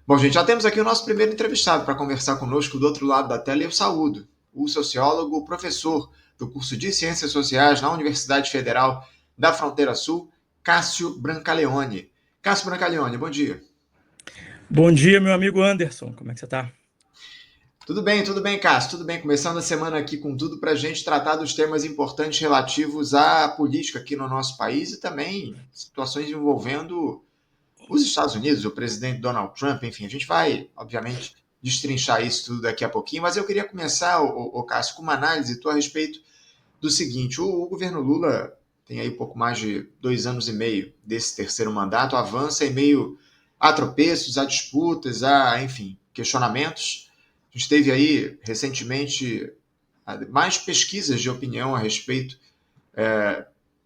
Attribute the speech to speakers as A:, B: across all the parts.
A: Bom, gente, já temos aqui o nosso primeiro entrevistado para conversar conosco do outro lado da tela e eu saúdo o sociólogo, professor do curso de Ciências Sociais na Universidade Federal da Fronteira Sul, Cássio Brancaleone. Cássio Brancaleone, bom dia.
B: Bom dia, meu amigo Anderson. Como é que você está?
A: Tudo bem, Cássio, tudo bem. Começando a semana aqui com tudo para a gente tratar dos temas importantes relativos à política aqui no nosso país e também situações envolvendo os Estados Unidos, o presidente Donald Trump, enfim, a gente vai, obviamente, destrinchar isso tudo daqui a pouquinho, mas eu queria começar, Cássio, com uma análise tua a respeito do seguinte: o governo Lula tem aí pouco mais de 2 anos e meio desse terceiro mandato, avança em meio a tropeços, a disputas, a, enfim, questionamentos. A gente teve aí, recentemente, mais pesquisas de opinião a respeito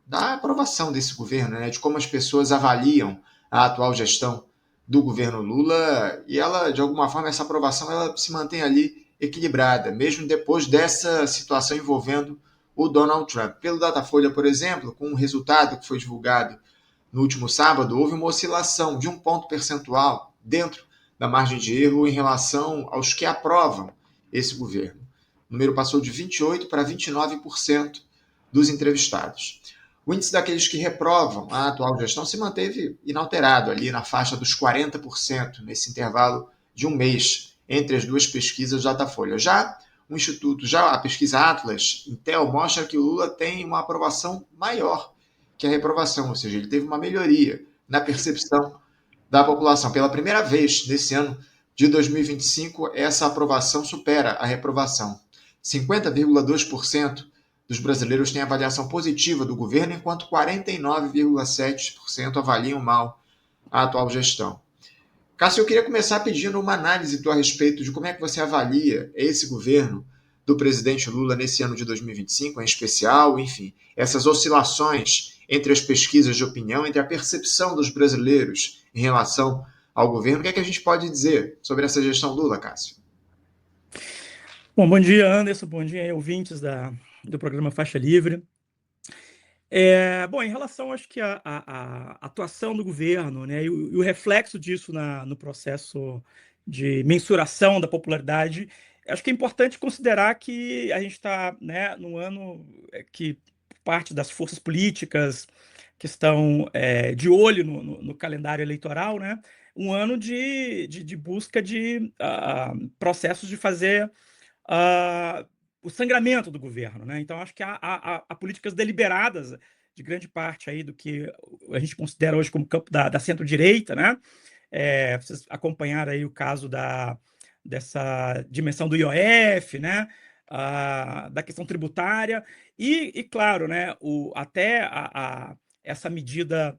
A: da aprovação desse governo, né, de como as pessoas avaliam a atual gestão do governo Lula, e ela, de alguma forma, essa aprovação ela se mantém ali equilibrada, mesmo depois dessa situação envolvendo o Donald Trump. Pelo Datafolha, por exemplo, com o resultado que foi divulgado no último sábado, houve uma oscilação de 1 ponto percentual dentro da margem de erro em relação aos que aprovam esse governo. O número passou de 28% para 29% dos entrevistados. O índice daqueles que reprovam a atual gestão se manteve inalterado, ali na faixa dos 40%, nesse intervalo de um mês, entre as duas pesquisas da Datafolha. Já a pesquisa Atlas Intel mostra que o Lula tem uma aprovação maior que a reprovação, ou seja, ele teve uma melhoria na percepção da população. Pela primeira vez nesse ano de 2025, essa aprovação supera a reprovação. 50,2% dos brasileiros têm avaliação positiva do governo, enquanto 49,7% avaliam mal a atual gestão. Cássio, eu queria começar pedindo uma análise tua a respeito de como é que você avalia esse governo do presidente Lula nesse ano de 2025, em especial, enfim, essas oscilações entre as pesquisas de opinião, entre a percepção dos brasileiros em relação ao governo. O que é que a gente pode dizer sobre essa gestão Lula, Cássio?
B: Bom dia, Anderson. Bom dia, ouvintes do programa Faixa Livre. Em relação, acho que a atuação do governo, né, e o reflexo disso no processo de mensuração da popularidade, acho que é importante considerar que a gente está, né, num ano que parte das forças políticas que estão de olho no calendário eleitoral, né, um ano de busca de processos de fazer o sangramento do governo, né? Então, acho que há políticas deliberadas de grande parte aí do que a gente considera hoje como campo da centro-direita, né? Vocês acompanharam aí o caso dessa dimensão do IOF, né? Da questão tributária e claro, né? Essa medida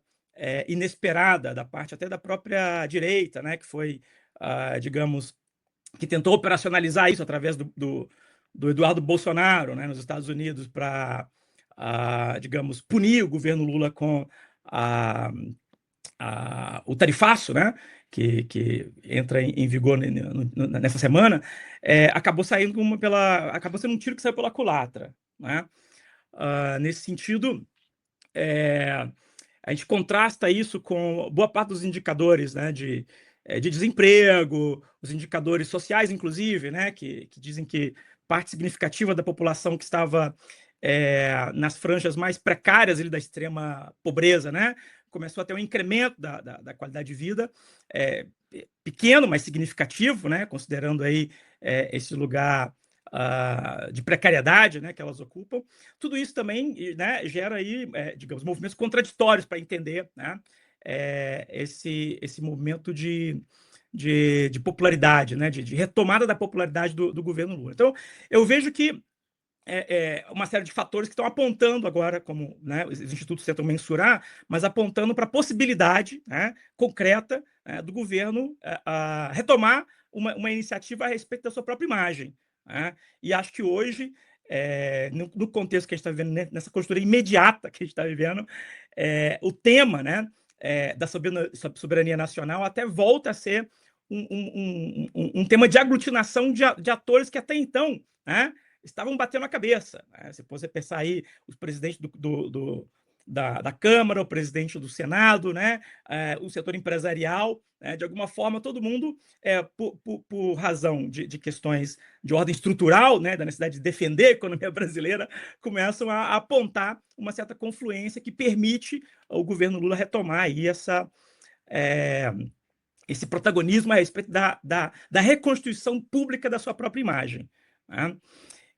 B: inesperada da parte até da própria direita, né? Que foi, digamos, que tentou operacionalizar isso através do Eduardo Bolsonaro, né, nos Estados Unidos, para, digamos, punir o governo Lula com o tarifaço, né, que entra em vigor nessa semana, acabou saindo acabou sendo um tiro que saiu pela culatra, né? Nesse sentido, a gente contrasta isso com boa parte dos indicadores, né, de desemprego, os indicadores sociais, inclusive, né, que dizem que parte significativa da população que estava nas franjas mais precárias da extrema pobreza, né, começou a ter um incremento da qualidade de vida, pequeno, mas significativo, né, considerando aí esse lugar de precariedade, né, que elas ocupam. Tudo isso também, né, gera aí, digamos, movimentos contraditórios para entender, né, esse movimento de popularidade, né, de retomada da popularidade do governo Lula. Então, eu vejo que uma série de fatores que estão apontando agora, como, né, os institutos tentam mensurar, mas apontando para a possibilidade, né, concreta, do governo retomar uma iniciativa a respeito da sua própria imagem, né? E acho que hoje, no contexto que a gente está vivendo, nessa conjuntura imediata que a gente está vivendo, o tema, né, da soberania nacional até volta a ser um tema de aglutinação de atores que até então, né, estavam batendo a cabeça, né? Se você pensar aí os presidentes da Câmara, o presidente do Senado, né, o setor empresarial, né, de alguma forma, todo mundo, por razão de questões de ordem estrutural, né, da necessidade de defender a economia brasileira, começam a apontar uma certa confluência que permite ao governo Lula retomar aí esse protagonismo a respeito da reconstituição pública da sua própria imagem, né?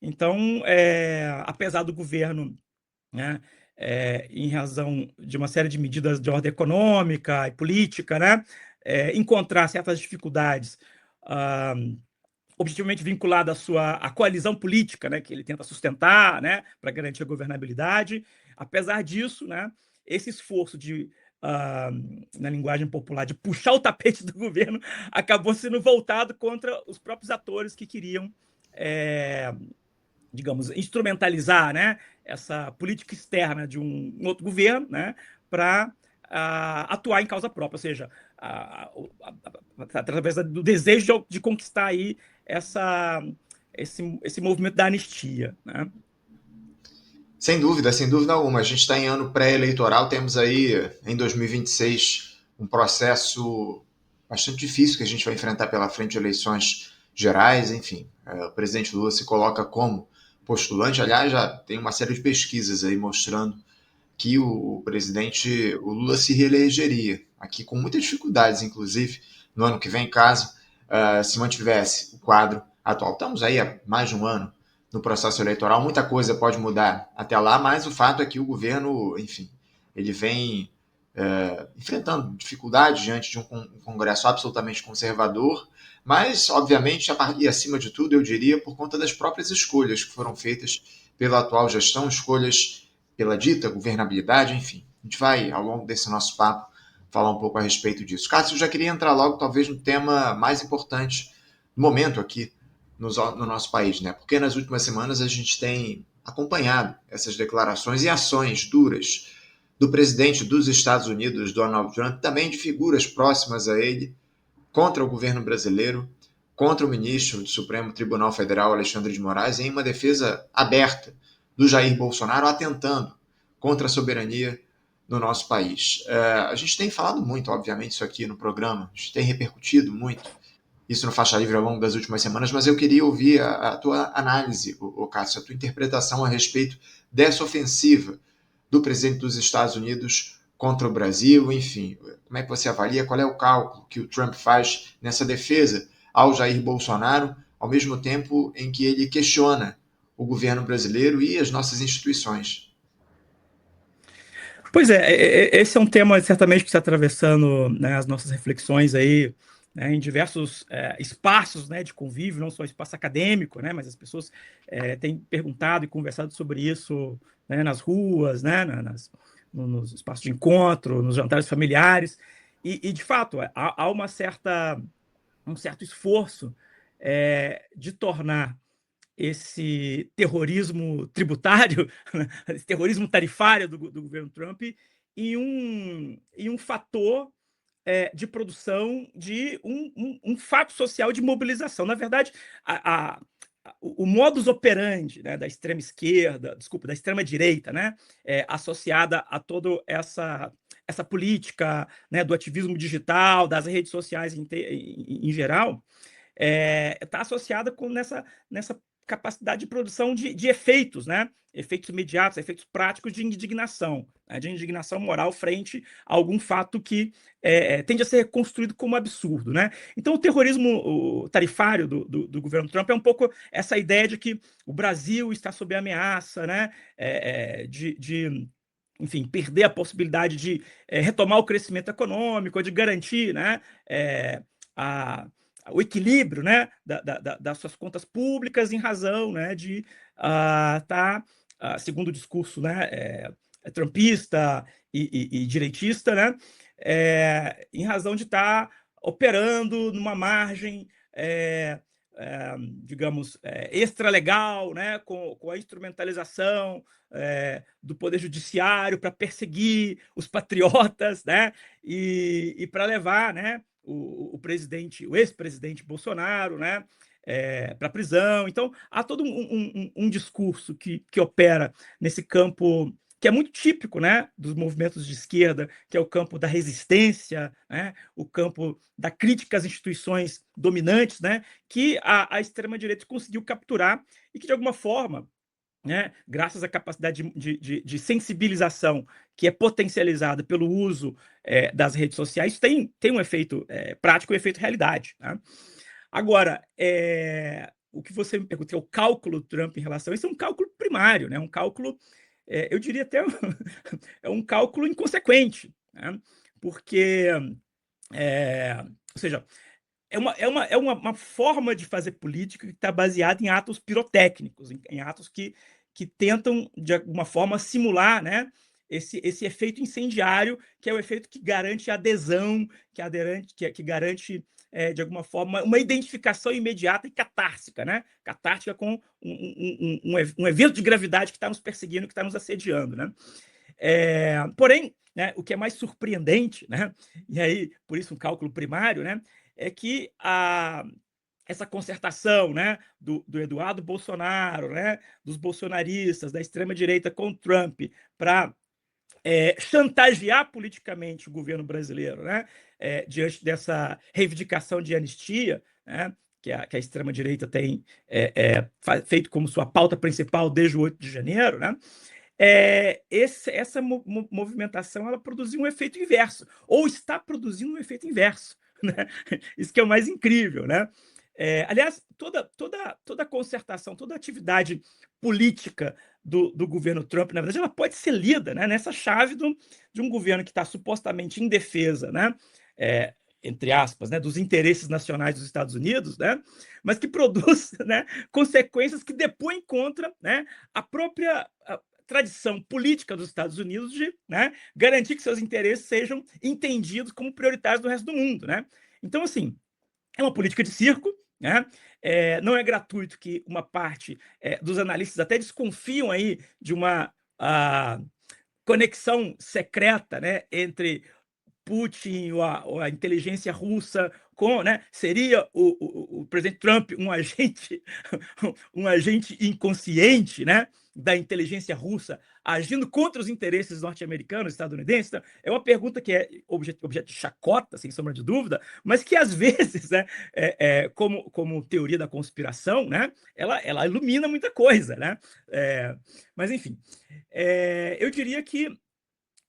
B: Então, apesar do governo, né, em razão de uma série de medidas de ordem econômica e política, né, encontrar certas dificuldades, ah, objetivamente vinculada à coalizão política, né, que ele tenta sustentar, né, para garantir a governabilidade. Apesar disso, né, esse esforço na linguagem popular, de puxar o tapete do governo, acabou sendo voltado contra os próprios atores que queriam, digamos, instrumentalizar, né, essa política externa de um outro governo, né, para atuar em causa própria, ou seja, através do desejo de conquistar aí esse movimento da anistia, né?
A: Sem dúvida alguma. A gente está em ano pré-eleitoral, temos aí em 2026 um processo bastante difícil que a gente vai enfrentar pela frente, eleições gerais, enfim. O presidente Lula se coloca como postulante, aliás, já tem uma série de pesquisas aí mostrando que o presidente, o Lula, se reelegeria, aqui com muitas dificuldades, inclusive, no ano que vem, caso se mantivesse o quadro atual. Estamos aí há mais de um ano no processo eleitoral, muita coisa pode mudar até lá, mas o fato é que o governo, enfim, ele vem enfrentando dificuldades diante de um Congresso absolutamente conservador, mas, obviamente, e acima de tudo, eu diria, por conta das próprias escolhas que foram feitas pela atual gestão, escolhas pela dita governabilidade, enfim. A gente vai, ao longo desse nosso papo, falar um pouco a respeito disso. Cássio, eu já queria entrar logo, talvez, no tema mais importante do momento aqui no nosso país, né? Porque nas últimas semanas a gente tem acompanhado essas declarações e ações duras do presidente dos Estados Unidos, Donald Trump, também de figuras próximas a ele, contra o governo brasileiro, contra o ministro do Supremo Tribunal Federal, Alexandre de Moraes, em uma defesa aberta do Jair Bolsonaro, atentando contra a soberania do nosso país. A gente tem falado muito, obviamente, isso aqui no programa, a gente tem repercutido muito isso no Faixa Livre ao longo das últimas semanas, mas eu queria ouvir a tua análise, Cássio, a tua interpretação a respeito dessa ofensiva do presidente dos Estados Unidos contra o Brasil, enfim, como é que você avalia, qual é o cálculo que o Trump faz nessa defesa ao Jair Bolsonaro, ao mesmo tempo em que ele questiona o governo brasileiro e as nossas instituições?
B: Pois esse é um tema certamente que está atravessando, né, as nossas reflexões aí, né, em diversos espaços, né, de convívio, não só espaço acadêmico, né, mas as pessoas têm perguntado e conversado sobre isso, né, nas ruas, né, nos espaços de encontro, nos jantares familiares, e de fato há um certo esforço de tornar esse terrorismo tributário, esse terrorismo tarifário do governo Trump, em um fator de produção de um fato social de mobilização. Na verdade, o modus operandi, né, da extrema esquerda, desculpa, da extrema direita, né, associada a toda essa política, né, do ativismo digital, das redes sociais em geral, está associada nessa capacidade de produção de efeitos, né? Efeitos imediatos, efeitos práticos de indignação, né? De indignação moral frente a algum fato que tende a ser reconstruído como absurdo, né? Então, o terrorismo tarifário do governo Trump é um pouco essa ideia de que o Brasil está sob ameaça, né? Enfim, perder a possibilidade de retomar o crescimento econômico, de garantir, né, o equilíbrio, né, das suas contas públicas em razão, né, de segundo o discurso, né, trumpista e direitista, né, em razão de estar operando numa margem, digamos, extralegal, né, com a instrumentalização do poder judiciário para perseguir os patriotas, né, e para levar, né, o ex-presidente Bolsonaro, né, para a prisão. Então, há todo um discurso que opera nesse campo que é muito típico, né, dos movimentos de esquerda, que é o campo da resistência, né, o campo da crítica às instituições dominantes, né, que a extrema-direita conseguiu capturar e que, de alguma forma, né, graças à capacidade de sensibilização que é potencializada pelo uso das redes sociais, tem um efeito prático e um efeito realidade. Né? Agora, o que você me pergunta, que é o cálculo Trump em relação a isso, é um cálculo primário, né? Um cálculo, eu diria até, é um cálculo inconsequente, né? Porque, ou seja, é uma forma de fazer política que está baseada em atos pirotécnicos, em atos que tentam, de alguma forma, simular, né, esse efeito incendiário, que é o efeito que garante adesão, que garante, de alguma forma, uma identificação imediata e catártica, né? Catártica com um evento de gravidade que está nos perseguindo, que está nos assediando. Né? Porém, né, o que é mais surpreendente, né, e aí, por isso, um cálculo primário, né, é que essa concertação, né, do Eduardo Bolsonaro, né, dos bolsonaristas, da extrema-direita com Trump, para chantagear politicamente o governo brasileiro, né, diante dessa reivindicação de anistia, né, que a extrema-direita tem feito como sua pauta principal desde o 8 de janeiro, né, essa movimentação ela produziu um efeito inverso, ou está produzindo um efeito inverso. Né? Isso que é o mais incrível. Né? Aliás, toda concertação, toda atividade política do governo Trump, na verdade, ela pode ser lida, né, nessa chave de um governo que está supostamente em defesa, né, entre aspas, né, dos interesses nacionais dos Estados Unidos, né, mas que produz, né, consequências que depõem contra, né, a própria tradição política dos Estados Unidos de, né, garantir que seus interesses sejam entendidos como prioritários do resto do mundo. Né? Então, assim, é uma política de circo. Né? Não é gratuito que uma parte dos analistas até desconfiam aí de uma conexão secreta, né, entre Putin ou a inteligência russa com, né, seria o presidente Trump um agente inconsciente, né, da inteligência russa agindo contra os interesses norte-americanos, estadunidenses? Então, é uma pergunta que é objeto de chacota, sem sombra de dúvida, mas que às vezes, né, como teoria da conspiração, né, ela ilumina muita coisa. Né? Mas, enfim, eu diria que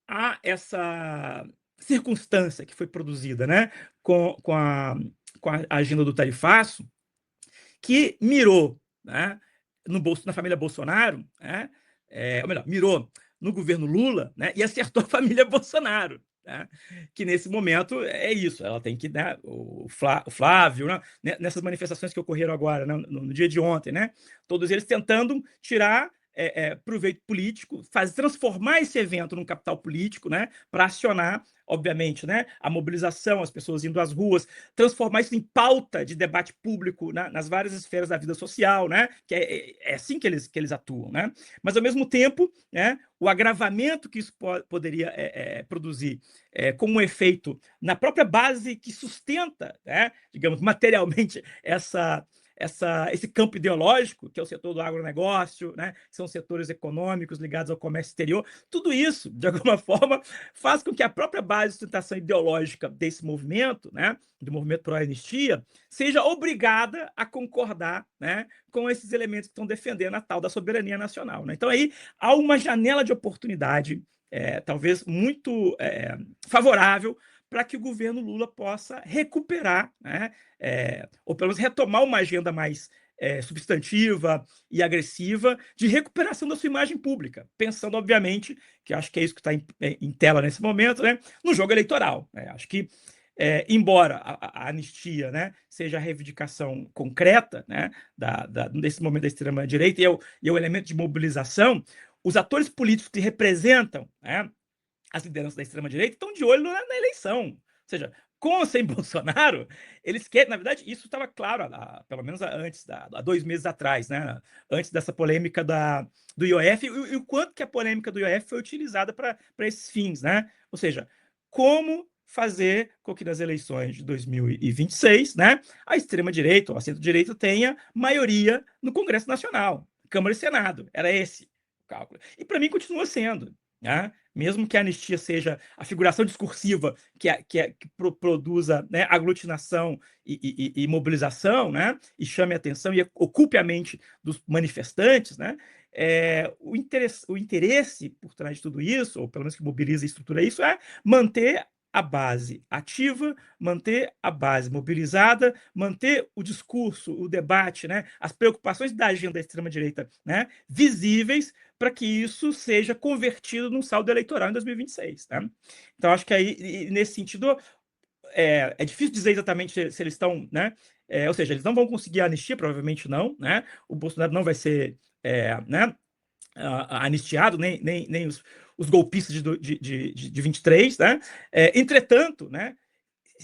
B: há essa circunstância que foi produzida, né, com a agenda do tarifaço, que mirou, né, na família Bolsonaro, né, ou melhor, mirou no governo Lula, né, e acertou a família Bolsonaro. Né, que nesse momento é isso, ela tem que, né, o Flávio, né, nessas manifestações que ocorreram agora, né, no dia de ontem, né, todos eles tentando tirar proveito político, transformar esse evento num capital político, né, para acionar, obviamente, né, a mobilização, as pessoas indo às ruas, transformar isso em pauta de debate público, né, nas várias esferas da vida social, né, que é assim que eles atuam. Né? Mas, ao mesmo tempo, né, o agravamento que isso poderia produzir como um efeito na própria base que sustenta, né, digamos, materialmente esse campo ideológico, que é o setor do agronegócio, né, que são setores econômicos ligados ao comércio exterior, tudo isso, de alguma forma, faz com que a própria base de sustentação ideológica desse movimento, né, do movimento pró-anistia, seja obrigada a concordar, né, com esses elementos que estão defendendo a tal da soberania nacional. Né? Então, aí há uma janela de oportunidade, talvez muito favorável, para que o governo Lula possa recuperar, né, ou pelo menos retomar uma agenda mais substantiva e agressiva de recuperação da sua imagem pública, pensando, obviamente, que acho que é isso que está em tela nesse momento, né, no jogo eleitoral. Né? Acho que, embora a anistia, né, seja a reivindicação concreta, né, desse momento da extrema-direita e é o elemento de mobilização, os atores políticos que representam, né, as lideranças da extrema-direita estão de olho na eleição. Ou seja, com ou sem Bolsonaro, eles querem, na verdade, isso estava claro, pelo menos antes, há 2 meses atrás, né? Antes dessa polêmica do IOF, e o quanto que a polêmica do IOF foi utilizada para esses fins. Né? Ou seja, como fazer com que nas eleições de 2026, né, a extrema-direita ou a centro-direita tenha maioria no Congresso Nacional, Câmara e Senado. Era esse o cálculo. E para mim continua sendo. né? Mesmo que a anistia seja a figuração discursiva que produza, né, aglutinação e mobilização, né, e chame a atenção e ocupe a mente dos manifestantes, né, o interesse por trás de tudo isso, ou pelo menos que mobiliza e estrutura isso, é manter a base ativa, manter a base mobilizada, manter o discurso, o debate, né, as preocupações da agenda da extrema-direita, né, visíveis, para que isso seja convertido num saldo eleitoral em 2026. Tá? Então, acho que aí, nesse sentido, é difícil dizer exatamente se eles estão, né? Ou seja, eles não vão conseguir a anistia, provavelmente não, né? O Bolsonaro não vai ser, né, anistiado, nem os golpistas de 23, né? Entretanto, né,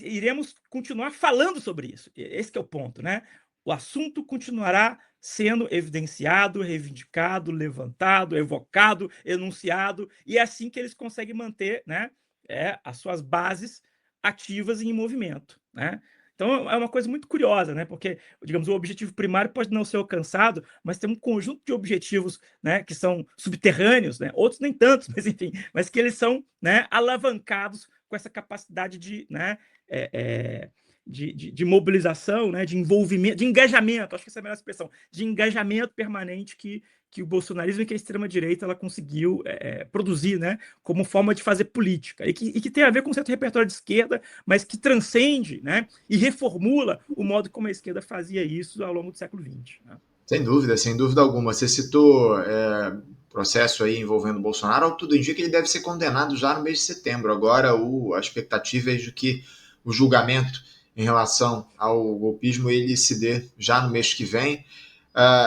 B: iremos continuar falando sobre isso. Esse que é o ponto, né? O assunto continuará sendo evidenciado, reivindicado, levantado, evocado, enunciado, e é assim que eles conseguem manter, né, as suas bases ativas e em movimento, né? Então é uma coisa muito curiosa, né? Porque, digamos, o objetivo primário pode não ser alcançado, mas tem um conjunto de objetivos, né, que são subterrâneos, né? Outros nem tantos, mas enfim, mas que eles são, né, alavancados com essa capacidade de, né, é, é, de mobilização, né, de envolvimento, de engajamento, acho que essa é a melhor expressão, de engajamento permanente que o bolsonarismo e que a extrema-direita ela conseguiu produzir, né, como forma de fazer política, e que tem a ver com um certo repertório de esquerda, mas que transcende, né, e reformula o modo como a esquerda fazia isso ao longo do século XX. Né?
A: Sem dúvida alguma. Você citou processo aí envolvendo o Bolsonaro, tudo indica que ele deve ser condenado já no mês de setembro. Agora, a expectativa é de que o julgamento em relação ao golpismo ele se dê já no mês que vem.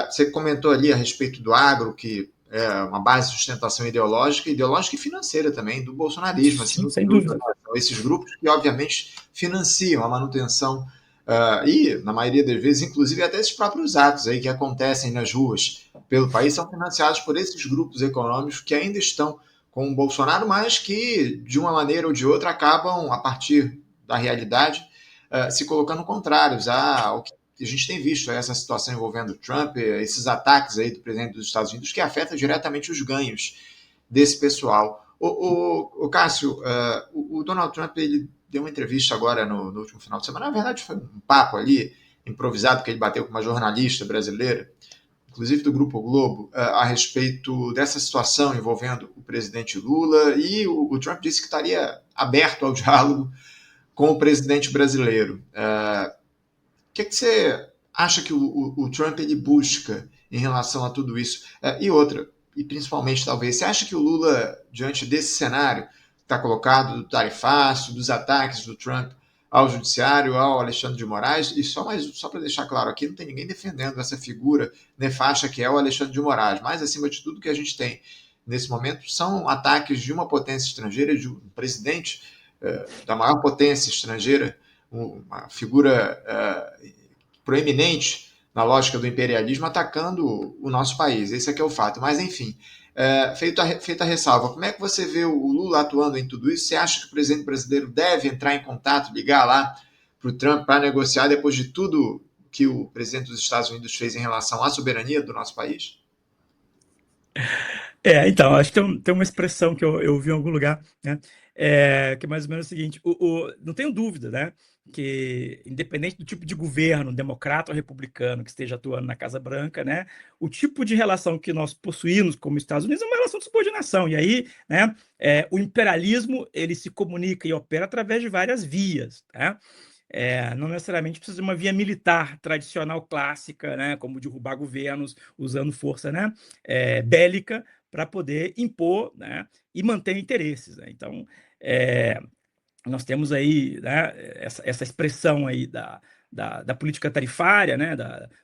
A: Você comentou ali a respeito do agro, que é uma base de sustentação ideológica e financeira também do bolsonarismo. Assim,
B: Sim,
A: não tem
B: sem
A: dúvida,
B: dúvida.
A: né? São esses grupos que, obviamente, financiam a manutenção e, na maioria das vezes, inclusive até esses próprios atos aí que acontecem nas ruas pelo país são financiados por esses grupos econômicos que ainda estão com o Bolsonaro, mas que, de uma maneira ou de outra, acabam, a partir da realidade, se colocando contrários ao que a gente tem visto essa situação envolvendo Trump, esses ataques aí do presidente dos Estados Unidos que afetam diretamente os ganhos desse pessoal. O Cássio, o Donald Trump ele deu uma entrevista agora no último final de semana. Na verdade, foi um papo ali improvisado que ele bateu com uma jornalista brasileira, inclusive do Grupo Globo, a respeito dessa situação envolvendo o presidente Lula. E o Trump disse que estaria aberto ao diálogo com o presidente brasileiro. O que você acha que o Trump ele busca em relação a tudo isso? E outra, e principalmente talvez, você acha que o Lula, diante desse cenário que está colocado, do tarifaço, dos ataques do Trump ao judiciário, ao Alexandre de Moraes, e só para deixar claro aqui, não tem ninguém defendendo essa figura nefasta que é o Alexandre de Moraes, mas acima de tudo que a gente tem nesse momento são ataques de uma potência estrangeira, de um presidente da maior potência estrangeira, uma figura proeminente na lógica do imperialismo atacando o nosso país. Esse é que é o fato. Mas, enfim, feita a ressalva, como é que você vê o Lula atuando em tudo isso? Você acha que o presidente brasileiro deve entrar em contato, ligar lá para o Trump para negociar depois de tudo que o presidente dos Estados Unidos fez em relação à soberania do nosso país?
B: Então, acho que tem uma expressão que eu ouvi em algum lugar, né? Que é mais ou menos o seguinte: não tenho dúvida, né? Que, independente do tipo de governo, democrata ou republicano, que esteja atuando na Casa Branca, né? O tipo de relação que nós possuímos como Estados Unidos é uma relação de subordinação. E aí, né? O imperialismo ele se comunica e opera através de várias vias, tá? Não necessariamente precisa de uma via militar tradicional clássica, né, como derrubar governos usando força, né, bélica para poder impor, né, e manter interesses. Né? Então, nós temos aí, né, essa expressão aí da política tarifária, né,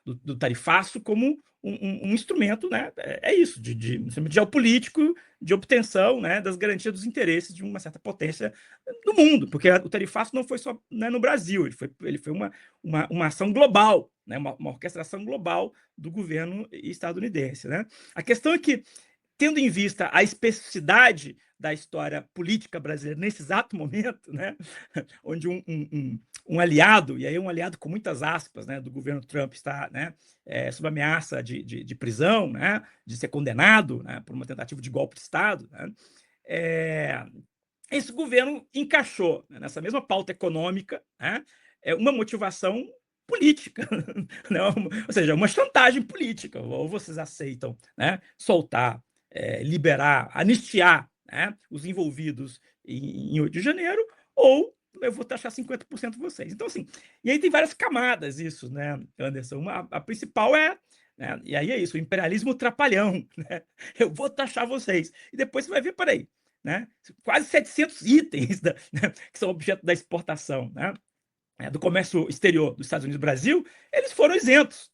B: do tarifaço como um instrumento, né, isso, de geopolítico, de obtenção, né, das garantias dos interesses de uma certa potência no mundo, porque o tarifaço não foi só, né, no Brasil, ele foi uma ação global, né, uma orquestração global do governo estadunidense. Né? A questão é que, tendo em vista a especificidade da história política brasileira nesse exato momento, né, onde um aliado, e aí um aliado com muitas aspas, né, do governo Trump está, né, sob ameaça de prisão, né, de ser condenado, né, por uma tentativa de golpe de Estado, né, esse governo encaixou, né, nessa mesma pauta econômica, né, uma motivação política, né, ou seja, uma chantagem política. Ou vocês aceitam, né, soltar, liberar, anistiar, né, os envolvidos em 8 de janeiro, ou eu vou taxar 50% de vocês. Então, assim, e aí tem várias camadas isso, né, Anderson? A principal né, e aí é isso, o imperialismo trapalhão, né? Eu vou taxar vocês. E depois você vai ver, peraí, né? Quase 700 itens né, que são objeto da exportação, né, do comércio exterior dos Estados Unidos e Brasil, eles foram isentos.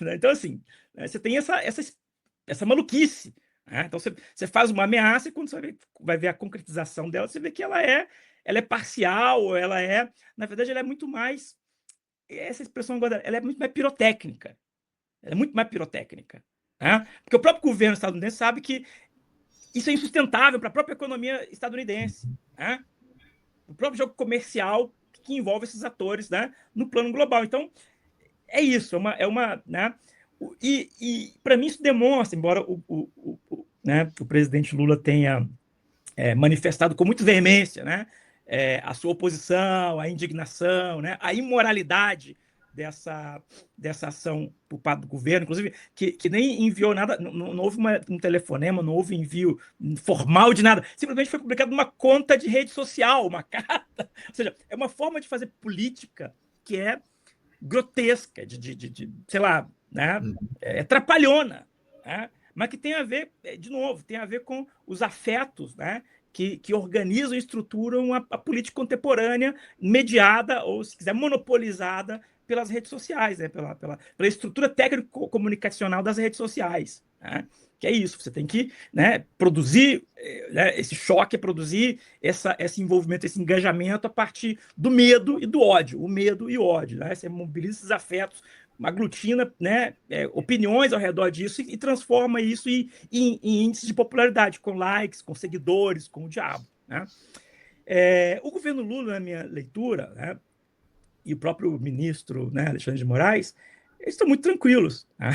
B: Né? Então, assim, né, você tem essa maluquice. Né? Então, você faz uma ameaça e quando você vai ver a concretização dela, você vê que ela é parcial, na verdade, ela é muito mais, essa expressão agora, ela é muito mais pirotécnica. Ela é muito mais pirotécnica. Né? Porque o próprio governo estadunidense sabe que isso é insustentável para a própria economia estadunidense. Né? O próprio jogo comercial que envolve esses atores, né, no plano global. Então, é isso, né? E para mim isso demonstra, embora né, o presidente Lula tenha manifestado com muita veemência, né, a sua oposição, a indignação, né, a imoralidade dessa ação por parte do governo, inclusive, que nem enviou nada, não houve um telefonema, não houve envio formal de nada, simplesmente foi publicado numa conta de rede social, uma carta. Ou seja, é uma forma de fazer política que é grotesca, sei lá, né, trapalhona, né, mas que tem a ver, de novo, tem a ver com os afetos, né, que organizam e estruturam a política contemporânea, mediada, ou, se quiser, monopolizada pelas redes sociais, né? pela estrutura técnico-comunicacional das redes sociais. Né? Que é isso, você tem que, né, produzir, né, esse choque, produzir esse envolvimento, esse engajamento a partir do medo e do ódio, o medo e o ódio. Né? Você mobiliza esses afetos, aglutina, né, opiniões ao redor disso e transforma isso em índices de popularidade, com likes, com seguidores, com o diabo. Né? O governo Lula, na minha leitura, né, e o próprio ministro, né, Alexandre de Moraes, eles estão muito tranquilos. Né?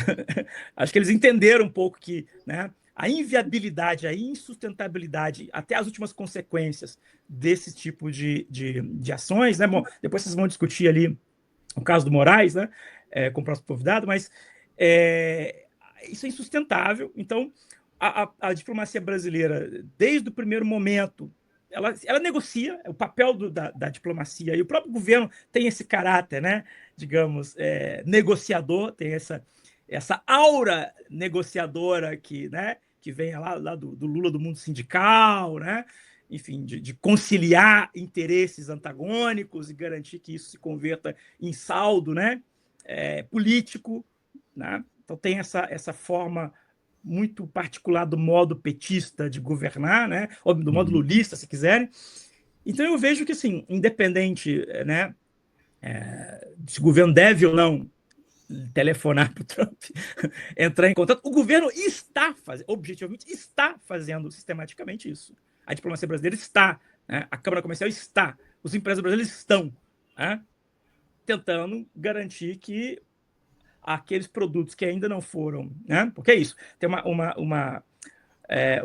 B: Acho que eles entenderam um pouco que, né, a inviabilidade, a insustentabilidade, até as últimas consequências desse tipo de ações, né? Bom, depois vocês vão discutir ali o caso do Moraes, né, com o próximo convidado, mas isso é insustentável. Então, a diplomacia brasileira, desde o primeiro momento, ela negocia, o papel da diplomacia, e o próprio governo tem esse caráter, né, digamos, negociador, tem essa aura negociadora né, que vem lá do Lula, do mundo sindical, né, enfim, de conciliar interesses antagônicos e garantir que isso se converta em saldo, né, político. Né? Então tem essa forma muito particular do modo petista de governar, né? Ou do modo lulista, se quiserem. Então eu vejo que, assim, independente, né, se o governo deve ou não telefonar para o Trump, entrar em contato, o governo objetivamente está fazendo sistematicamente isso. A diplomacia brasileira está, né? A Câmara Comercial está, os empresários brasileiros estão, né, tentando garantir que aqueles produtos que ainda não foram, né? Porque é isso, tem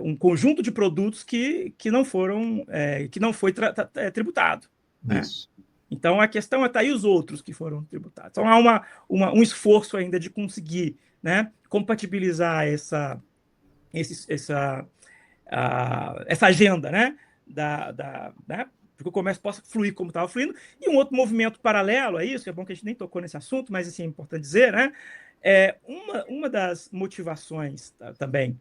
B: um conjunto de produtos que não foram, que não foi tributado. Né? Então a questão é, tá aí os outros que foram tributados. Então há um esforço ainda de conseguir, né, compatibilizar essa agenda, né, né, para que o comércio possa fluir como estava fluindo. E um outro movimento paralelo a isso, é bom que a gente nem tocou nesse assunto, mas assim, é importante dizer, né, uma das motivações também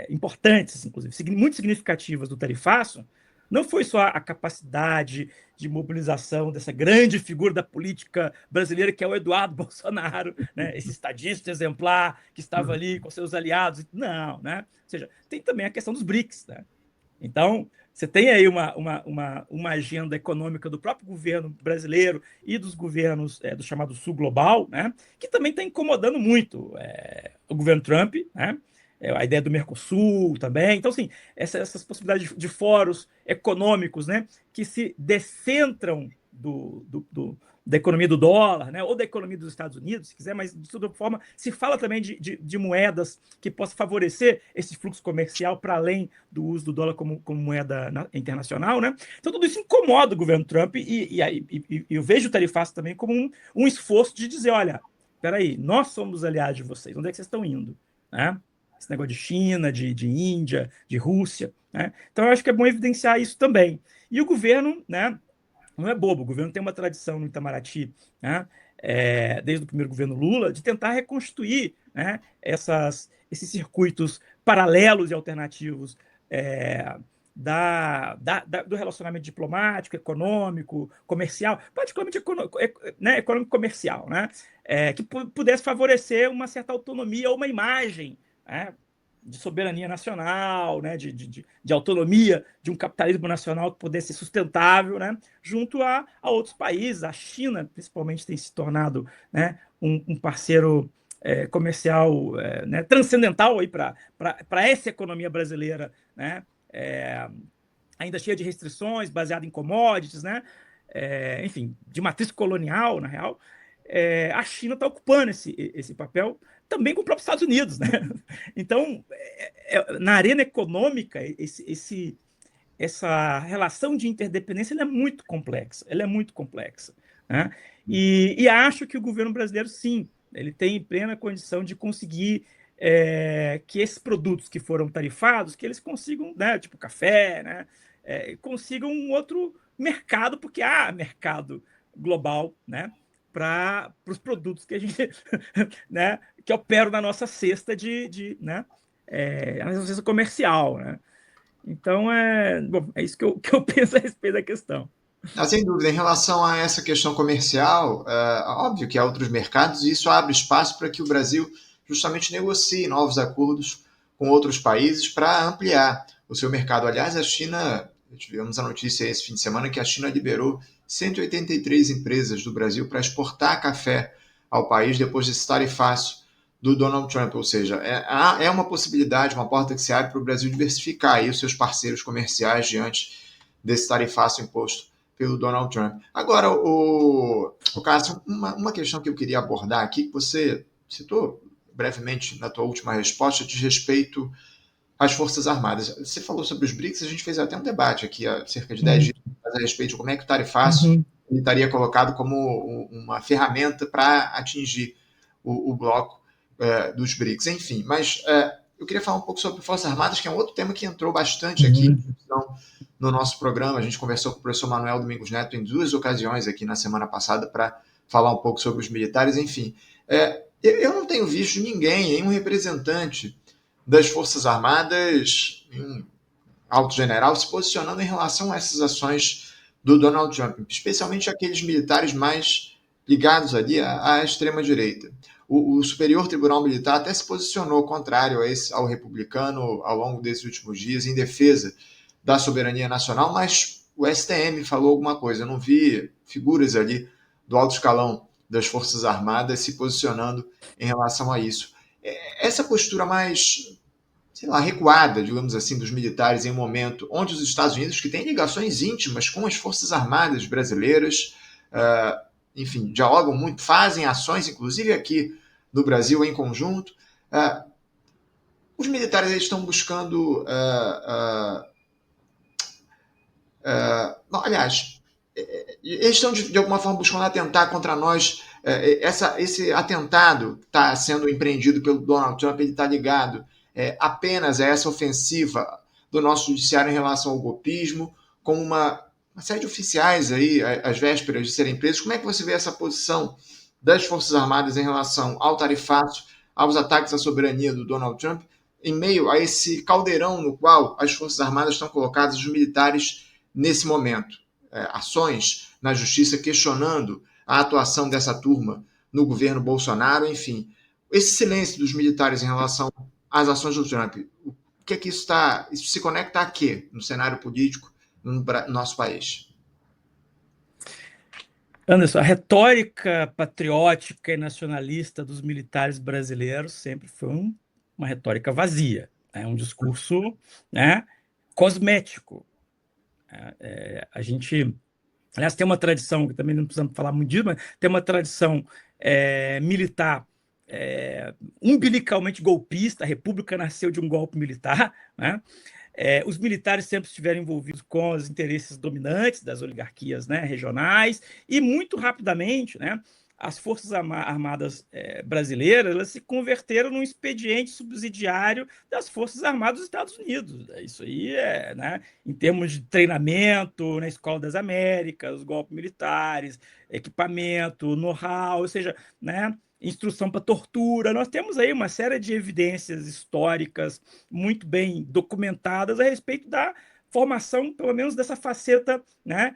B: importantes, inclusive, muito significativas do tarifaço, não foi só a capacidade de mobilização dessa grande figura da política brasileira, que é o Eduardo Bolsonaro, né? Esse estadista exemplar que estava ali com seus aliados. Não, né? Ou seja, tem também a questão dos BRICS. Né? Então, você tem aí uma agenda econômica do próprio governo brasileiro e dos governos do chamado Sul Global, né? Que também está incomodando muito o governo Trump, né? A ideia do Mercosul também. Então, assim, essas possibilidades de fóruns econômicos, né, que se descentram da economia do dólar, né, ou da economia dos Estados Unidos, se quiser, mas de toda forma se fala também de moedas que possam favorecer esse fluxo comercial para além do uso do dólar como moeda internacional, né? Então tudo isso incomoda o governo Trump e eu vejo o tarifaço também como um esforço de dizer, olha, peraí, nós somos aliados de vocês, onde é que vocês estão indo? Né? Esse negócio de China, de Índia, de Rússia, né? Então eu acho que é bom evidenciar isso também. E o governo, né, não é bobo, o governo tem uma tradição no Itamaraty, né, desde o primeiro governo Lula, de tentar reconstituir, né, esses circuitos paralelos e alternativos é, do relacionamento diplomático, econômico, comercial, particularmente né, econômico-comercial, né, que pudesse favorecer uma certa autonomia ou uma imagem, né, de soberania nacional, né, de autonomia de um capitalismo nacional que pudesse ser sustentável, né, junto a outros países. A China, principalmente, tem se tornado, né, um parceiro comercial, né, transcendental para essa economia brasileira, né, ainda cheia de restrições, baseada em commodities, né, enfim, de matriz colonial, na real. A China está ocupando esse papel também com os próprios Estados Unidos, né? Então, na arena econômica, essa relação de interdependência ela é muito complexa, ela é muito complexa, né? E acho que o governo brasileiro, sim, ele tem plena condição de conseguir que esses produtos que foram tarifados, que eles consigam, né, tipo café, né, consigam um outro mercado, porque há mercado global, né, para os produtos que a gente, né, que operam na nossa cesta né, na nossa cesta comercial, né? Então, bom, é isso que eu penso a respeito da questão.
A: Ah, sem dúvida, em relação a essa questão comercial, óbvio que há outros mercados e isso abre espaço para que o Brasil justamente negocie novos acordos com outros países para ampliar o seu mercado. Aliás, a China, tivemos a notícia esse fim de semana que a China liberou 183 empresas do Brasil para exportar café ao país depois desse tarifaço do Donald Trump, ou seja, é uma possibilidade, uma porta que se abre para o Brasil diversificar aí os seus parceiros comerciais diante desse tarifaço imposto pelo Donald Trump. Agora, o Cássio, uma questão que eu queria abordar aqui, que você citou brevemente na tua última resposta, diz respeito às Forças Armadas. Você falou sobre os BRICS, a gente fez até um debate aqui há cerca de 10
B: Uhum.
A: dias a respeito de como é que o tarifaço
B: Uhum.
A: estaria colocado como uma ferramenta para atingir o bloco dos BRICS. Enfim, mas eu queria falar um pouco sobre Forças Armadas, que é um outro tema que entrou bastante aqui
B: Uhum.
A: no nosso programa. A gente conversou com o professor Manuel Domingos Neto em 2 ocasiões aqui na semana passada para falar um pouco sobre os militares. Enfim, eu não tenho visto ninguém, nenhum representante das Forças Armadas, um alto general, se posicionando em relação a essas ações do Donald Trump, especialmente aqueles militares mais ligados ali à extrema-direita. O Superior Tribunal Militar até se posicionou contrário ao republicano ao longo desses últimos dias, em defesa da soberania nacional, mas o STM falou alguma coisa. Eu não vi figuras ali do alto escalão das Forças Armadas se posicionando em relação a isso. Essa postura mais, sei lá, recuada, digamos assim, dos militares em um momento onde os Estados Unidos, que têm ligações íntimas com as Forças Armadas brasileiras, enfim, dialogam muito, fazem ações, inclusive aqui no Brasil em conjunto. Os militares eles estão buscando. Não, aliás, eles estão de alguma forma buscando atentar contra nós. Esse atentado que está sendo empreendido pelo Donald Trump, ele está ligado apenas a essa ofensiva do nosso judiciário em relação ao golpismo, com uma série de oficiais aí, às vésperas de serem presos. Como é que você vê essa posição das Forças Armadas em relação ao tarifaço, aos ataques à soberania do Donald Trump, em meio a esse caldeirão no qual as Forças Armadas estão colocadas, os militares, nesse momento? Ações na justiça questionando a atuação dessa turma no governo Bolsonaro, enfim. Esse silêncio dos militares em relação às ações do Trump, o que é que isso está? Isso se conecta a quê no cenário político no nosso país?
B: Anderson, a retórica patriótica e nacionalista dos militares brasileiros sempre foi uma retórica vazia, né? Um discurso, né, cosmético. A gente Aliás, tem uma tradição, que também não precisamos falar muito disso, mas tem uma tradição militar umbilicalmente golpista. A República nasceu de um golpe militar, né? Os militares sempre estiveram envolvidos com os interesses dominantes das oligarquias, né, regionais, e muito rapidamente, né, as Forças Armadas brasileiras, elas se converteram num expediente subsidiário das Forças Armadas dos Estados Unidos. Isso aí né, em termos de treinamento na Escola das Américas, golpes militares, equipamento, know-how, ou seja, né, instrução para tortura. Nós temos aí uma série de evidências históricas muito bem documentadas a respeito da formação, pelo menos dessa faceta, né,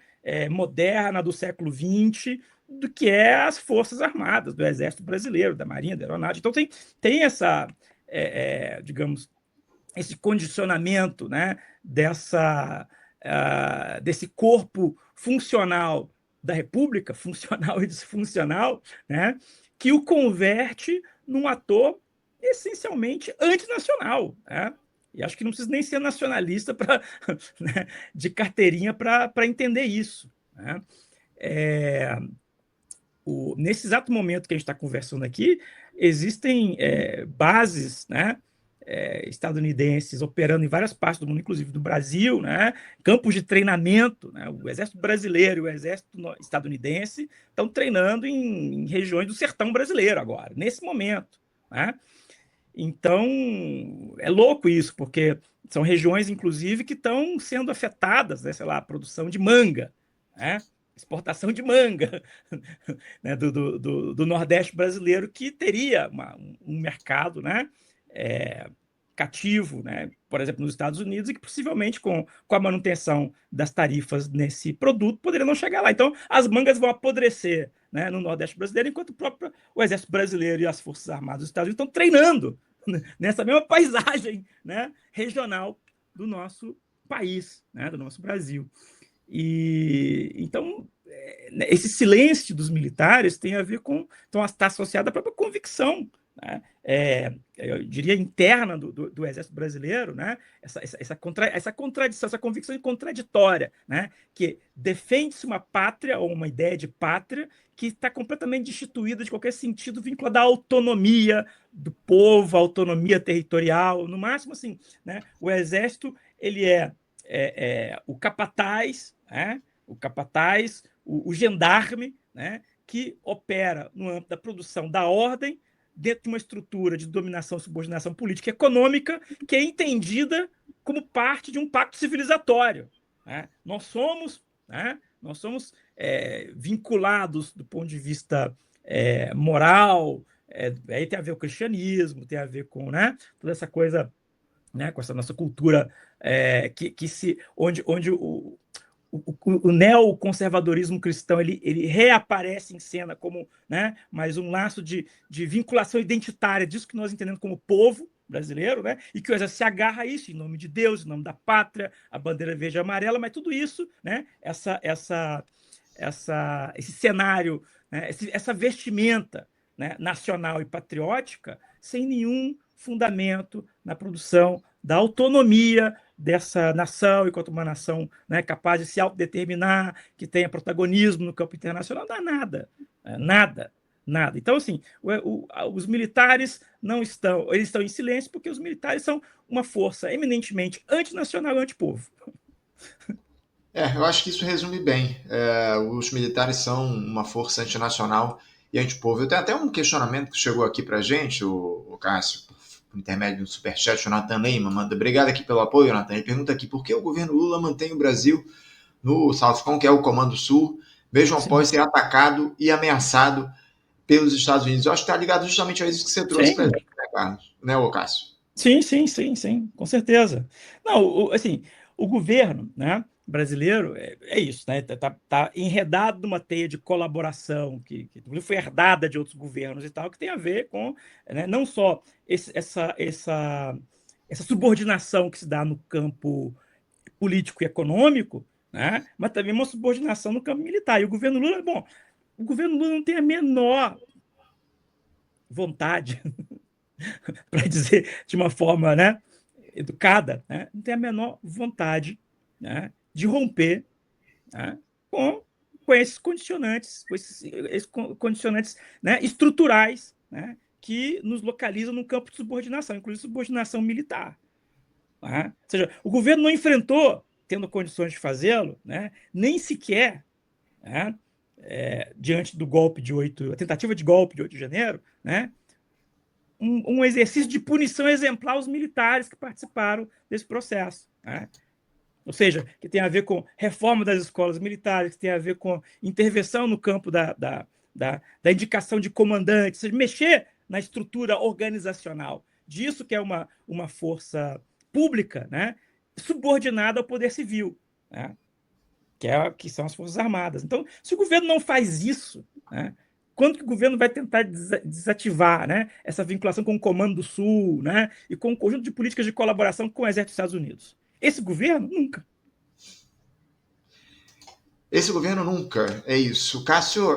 B: moderna do século XX, do que é as Forças Armadas, do Exército Brasileiro, da Marinha, da Aeronáutica. Então tem essa, digamos, esse condicionamento, né, desse corpo funcional da República, funcional e disfuncional, né, que o converte num ator essencialmente antinacional, né? E acho que não precisa nem ser nacionalista né, de carteirinha para entender isso, né? Nesse exato momento que a gente está conversando aqui, existem bases, né, estadunidenses operando em várias partes do mundo, inclusive do Brasil, né, campos de treinamento, né, o Exército Brasileiro e o Exército estadunidense estão treinando em regiões do sertão brasileiro agora, nesse momento, né? Então, é louco isso, porque são regiões, inclusive, que estão sendo afetadas, né, sei lá, a produção de manga, né? Exportação de manga, né, do Nordeste brasileiro, que teria um mercado, né, cativo, né, por exemplo, nos Estados Unidos, e que possivelmente com a manutenção das tarifas nesse produto poderia não chegar lá. Então, as mangas vão apodrecer, né, no Nordeste brasileiro, enquanto o Exército Brasileiro e as Forças Armadas dos Estados Unidos estão treinando nessa mesma paisagem, né, regional do nosso país, né, do nosso Brasil. E então esse silêncio dos militares tem a ver com, então está associado à própria convicção, né? Eu diria interna do Exército Brasileiro, né? Essa contradição, essa convicção contraditória, né? Que defende-se uma pátria ou uma ideia de pátria que está completamente destituída de qualquer sentido vinculado à autonomia do povo, à autonomia territorial, no máximo assim, né? O Exército ele o capataz, né? O gendarme, né? Que opera no âmbito da produção da ordem, dentro de uma estrutura de dominação e subordinação política e econômica que é entendida como parte de um pacto civilizatório, né? Nós somos vinculados do ponto de vista moral, aí tem a ver com o cristianismo, tem a ver com, né, toda essa coisa, né, com essa nossa cultura onde o neoconservadorismo cristão ele reaparece em cena como, né, mais um laço de vinculação identitária disso que nós entendemos como povo brasileiro, né, e que o Exército se agarra a isso em nome de Deus, em nome da pátria, a bandeira verde e amarela, mas tudo isso, né, esse cenário, né, essa vestimenta, né, nacional e patriótica sem nenhum fundamento na produção da autonomia dessa nação, enquanto uma nação, né, capaz de se autodeterminar, que tenha protagonismo no campo internacional, não há nada, nada, nada. Então, assim, os militares não estão, eles estão em silêncio porque os militares são uma força eminentemente antinacional e antipovo.
A: Eu acho que isso resume bem. Os militares são uma força antinacional e antipovo. Eu tenho até um questionamento que chegou aqui pra gente, o Cássio, por intermédio do Superchat, o Nathan Lima manda. Obrigado aqui pelo apoio, Nathan. Ele pergunta aqui por que o governo Lula mantém o Brasil no Southcom, que é o Comando Sul, mesmo após ser atacado e ameaçado pelos Estados Unidos. Eu acho que está ligado justamente a isso que você trouxe para a gente, né, Carlos? Né, Cássio?
B: Sim, com certeza. Não, assim, o governo, né, brasileiro é isso, né? Tá enredado numa teia de colaboração que foi herdada de outros governos e tal, que tem a ver com, né, não só essa subordinação que se dá no campo político e econômico, né, mas também uma subordinação no campo militar. E o governo Lula, bom, o governo Lula não tem a menor vontade para dizer de uma forma, né, educada, não tem a menor vontade, né, de romper, né, com com esses condicionantes, né, estruturais, né, que nos localizam no campo de subordinação, inclusive subordinação militar. Né? Ou seja, o governo não enfrentou, tendo condições de fazê-lo, né, nem sequer, né, diante do golpe de a tentativa de golpe de 8 de janeiro, né, um exercício de punição exemplar aos militares que participaram desse processo. Né? Ou seja, que tem a ver com reforma das escolas militares, que tem a ver com intervenção no campo da indicação de comandantes, seja, mexer na estrutura organizacional disso que é uma força pública, né, subordinada ao poder civil, né, que são as Forças Armadas. Então, se o governo não faz isso, né, quando que o governo vai tentar desativar, né, essa vinculação com o Comando do Sul, né, e com o conjunto de políticas de colaboração com o Exército dos Estados Unidos? Esse governo, nunca.
A: Esse governo nunca, é isso. Cássio,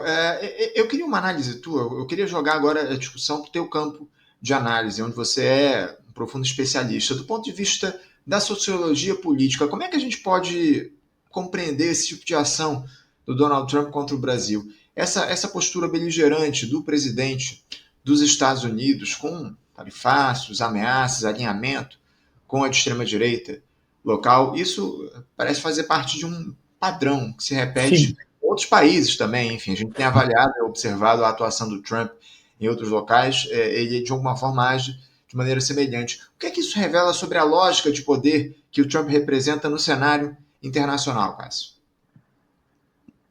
A: eu queria uma análise tua, eu queria jogar agora a discussão para o teu campo de análise, onde você é um profundo especialista. Do ponto de vista da sociologia política, como é que a gente pode compreender esse tipo de ação do Donald Trump contra o Brasil? Essa postura beligerante do presidente dos Estados Unidos, com tarifácios, ameaças, alinhamento com a de extrema-direita local, isso parece fazer parte de um padrão que se repete
B: Sim.
A: em outros países também. Enfim, a gente tem avaliado e observado a atuação do Trump em outros locais, ele de alguma forma age de maneira semelhante. O que é que isso revela sobre a lógica de poder que o Trump representa no cenário internacional, Cássio?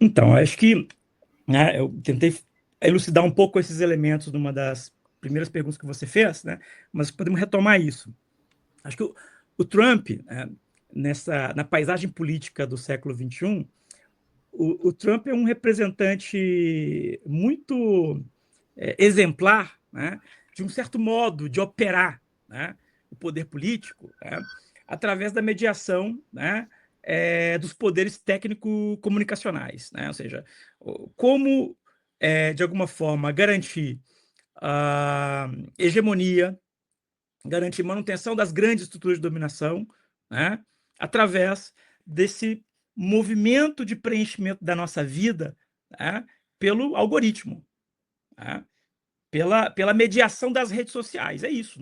B: Então, acho que, né, eu tentei elucidar um pouco esses elementos numa das primeiras perguntas que você fez, né, mas podemos retomar isso. Acho que o Trump, né, na paisagem política do século XXI, o Trump é um representante muito exemplar, né, de um certo modo de operar, né, o poder político, né, através da mediação, né, dos poderes técnico-comunicacionais, né, ou seja, como, de alguma forma, garantir a hegemonia, garantir manutenção das grandes estruturas de dominação, né, através desse movimento de preenchimento da nossa vida, né, pelo algoritmo, né, pela mediação das redes sociais. É isso,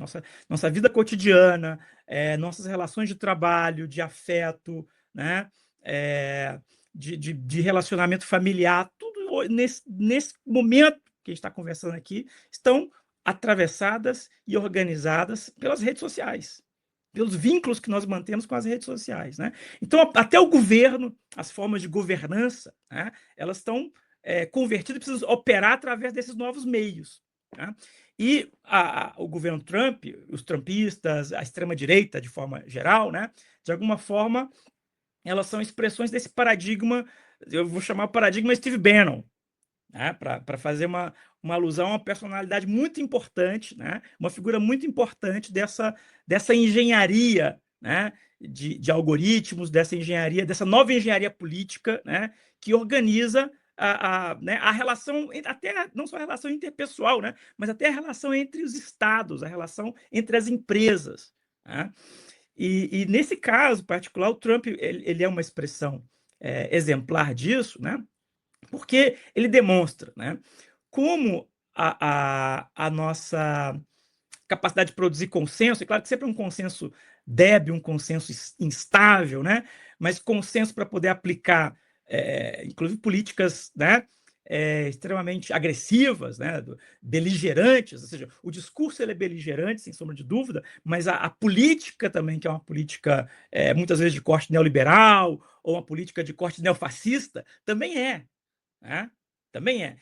B: nossa vida cotidiana, nossas relações de trabalho, de afeto, né, de relacionamento familiar, tudo nesse momento que a gente está conversando aqui, estão atravessadas e organizadas pelas redes sociais, pelos vínculos que nós mantemos com as redes sociais. Né? Então, até o governo, as formas de governança, né, elas estão convertidas, precisam operar através desses novos meios. Né? E o governo Trump, os trumpistas, a extrema-direita, de forma geral, né, de alguma forma, elas são expressões desse paradigma, eu vou chamar o paradigma Steve Bannon, né, para fazer uma alusão a uma personalidade muito importante, né, uma figura muito importante dessa engenharia, né, de algoritmos, dessa nova engenharia política, né, que organiza né, a relação, até não só a relação interpessoal, né, mas até a relação entre os estados, a relação entre as empresas. Né? E nesse caso particular, o Trump ele é uma expressão exemplar disso, né? Porque ele demonstra, né, como a nossa capacidade de produzir consenso, é claro que sempre é um consenso débil, um consenso instável, né, mas consenso para poder aplicar, inclusive políticas, né, extremamente agressivas, né, beligerantes, ou seja, o discurso ele é beligerante, sem sombra de dúvida, mas a política também, que é uma política muitas vezes de corte neoliberal, ou uma política de corte neofascista, também é. Né? Também é.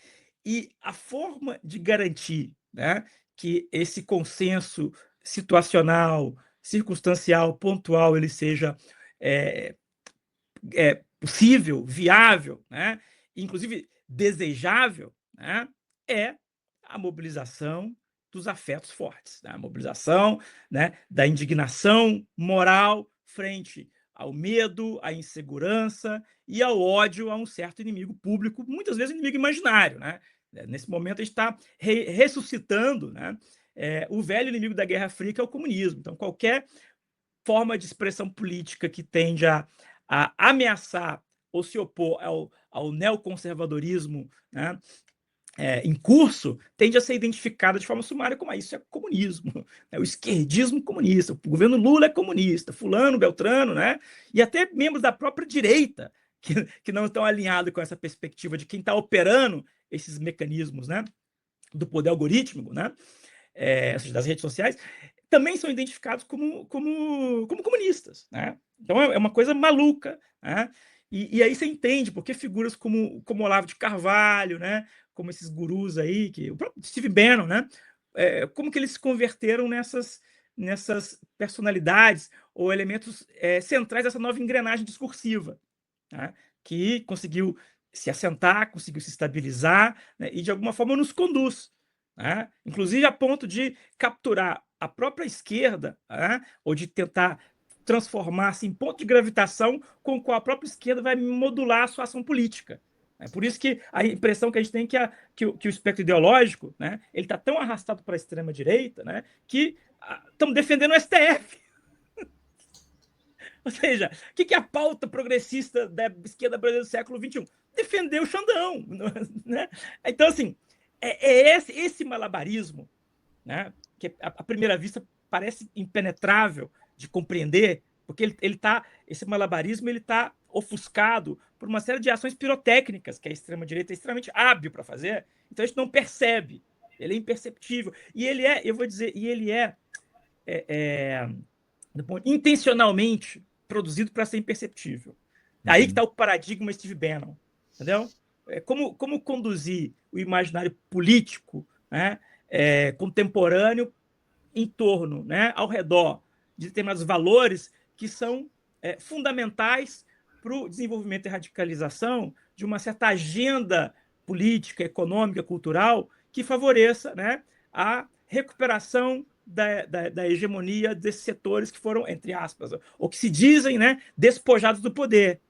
B: E a forma de garantir, né, que esse consenso situacional, circunstancial, pontual, ele seja possível, viável, né, inclusive desejável, né, é a mobilização dos afetos fortes, né? A mobilização, né, da indignação moral frente ao medo, à insegurança e ao ódio a um certo inimigo público, muitas vezes inimigo imaginário. Né? Nesse momento, a gente está ressuscitando, né, o velho inimigo da Guerra Fria, que é o comunismo. Então, qualquer forma de expressão política que tende a ameaçar ou se opor ao neoconservadorismo, né, em curso, tende a ser identificada de forma sumária como isso é comunismo, é o esquerdismo comunista, o governo Lula é comunista, fulano, Beltrano, né? E até membros da própria direita que não estão alinhados com essa perspectiva de quem está operando esses mecanismos, né, do poder algorítmico, né, das redes sociais, também são identificados como comunistas, né? Então é uma coisa maluca, né? E aí você entende porque figuras como Olavo de Carvalho, né, como esses gurus aí, o próprio Steve Bannon, né, como que eles se converteram nessas personalidades ou elementos centrais dessa nova engrenagem discursiva, né, que conseguiu se assentar, conseguiu se estabilizar, né, e de alguma forma nos conduz, né, inclusive a ponto de capturar a própria esquerda, né, ou de tentar transformar-se em ponto de gravitação com o qual a própria esquerda vai modular a sua ação política. É por isso que a impressão que a gente tem é que o espectro ideológico, né, ele está tão arrastado para a extrema-direita, né, que estamos defendendo o STF. Ou seja, o que é a pauta progressista da esquerda brasileira do século XXI? Defender o Xandão. Né? Então, assim, esse malabarismo, né, que à primeira vista parece impenetrável de compreender, porque esse malabarismo ele está ofuscado por uma série de ações pirotécnicas que a extrema-direita é extremamente hábil para fazer, então a gente não percebe, ele é imperceptível. E ele eu vou dizer, intencionalmente produzido para ser imperceptível. Aí que está o paradigma Steve Bannon, entendeu? Como conduzir o imaginário político, né, contemporâneo em torno, né, ao redor de determinados valores que são fundamentais para o desenvolvimento e radicalização de uma certa agenda política, econômica, cultural que favoreça, né, a recuperação da hegemonia desses setores que foram, entre aspas, ou que se dizem, né, despojados do poder,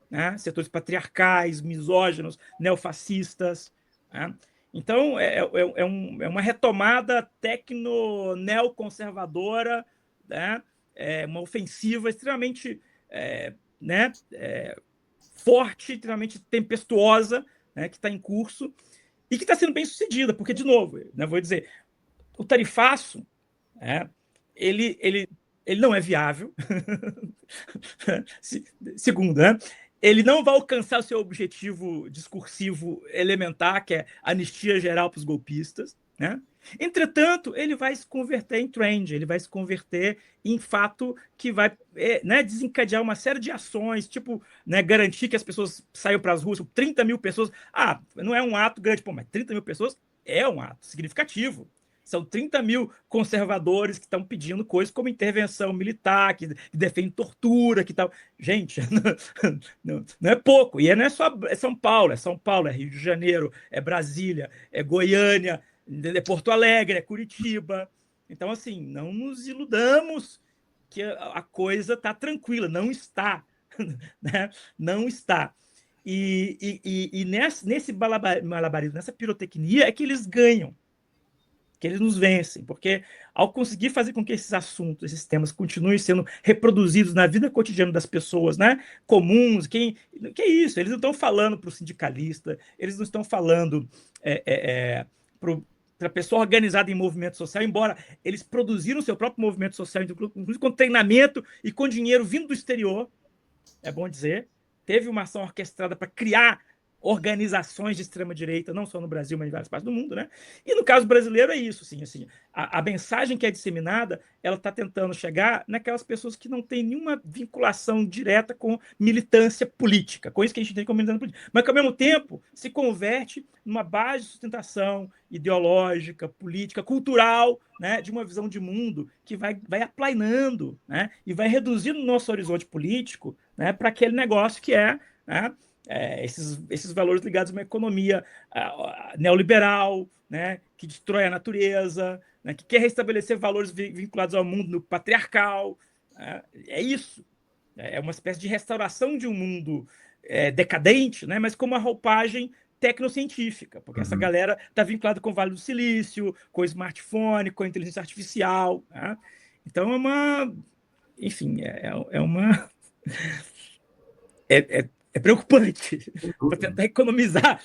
B: né, setores patriarcais, misóginos, neofascistas, né? Então, uma retomada tecno-neoconservadora, né? Uma ofensiva extremamente né? Forte, extremamente tempestuosa, né? Que está em curso e que está sendo bem sucedida, porque, de novo, né? Vou dizer, o tarifaço, ele não é viável. Segundo, né? Ele não vai alcançar o seu objetivo discursivo elementar, que é anistia geral para os golpistas, né? Entretanto, ele vai se converter em trend, ele vai se converter em fato que vai né, desencadear uma série de ações, tipo, né, garantir que as pessoas saiam para as ruas, 30 mil pessoas. Não é um ato grande, mas 30 mil pessoas é um ato significativo. São 30 mil conservadores que estão pedindo coisas como intervenção militar, que defende tortura, que tal. Gente, não é pouco. E não é só São Paulo, é Rio de Janeiro, é Brasília, é Goiânia, é Porto Alegre, é Curitiba. Então, assim, não nos iludamos que a coisa está tranquila. Não está. Né? Não está. E nesse malabarismo, nessa pirotecnia, é que eles ganham, que eles nos vencem, porque ao conseguir fazer com que esses assuntos, esses temas continuem sendo reproduzidos na vida cotidiana das pessoas, né, comuns, que é isso, eles não estão falando para o sindicalista, eles não estão falando para a pessoa organizada em movimento social, embora eles produziram seu próprio movimento social, inclusive com treinamento e com dinheiro vindo do exterior, é bom dizer, teve uma ação orquestrada para criar organizações de extrema-direita, não só no Brasil, mas em várias partes do mundo, né? E no caso brasileiro é isso, assim, a mensagem que é disseminada, ela está tentando chegar naquelas pessoas que não têm nenhuma vinculação direta com militância política, com isso que a gente tem como militância política, mas que ao mesmo tempo se converte numa base de sustentação ideológica, política, cultural, né, de uma visão de mundo que vai aplainando, né, e vai reduzindo o nosso horizonte político, né, para aquele negócio que né, esses valores ligados a uma economia neoliberal, né, que destrói a natureza, né, que quer restabelecer valores vinculados ao mundo patriarcal. É isso. É uma espécie de restauração de um mundo decadente, né, mas com uma roupagem tecnocientífica, porque essa galera está vinculada com o Vale do Silício, com o smartphone, com a inteligência artificial. Né? Então enfim, uma É preocupante.
A: Sem
B: Para
A: dúvida.
B: tentar economizar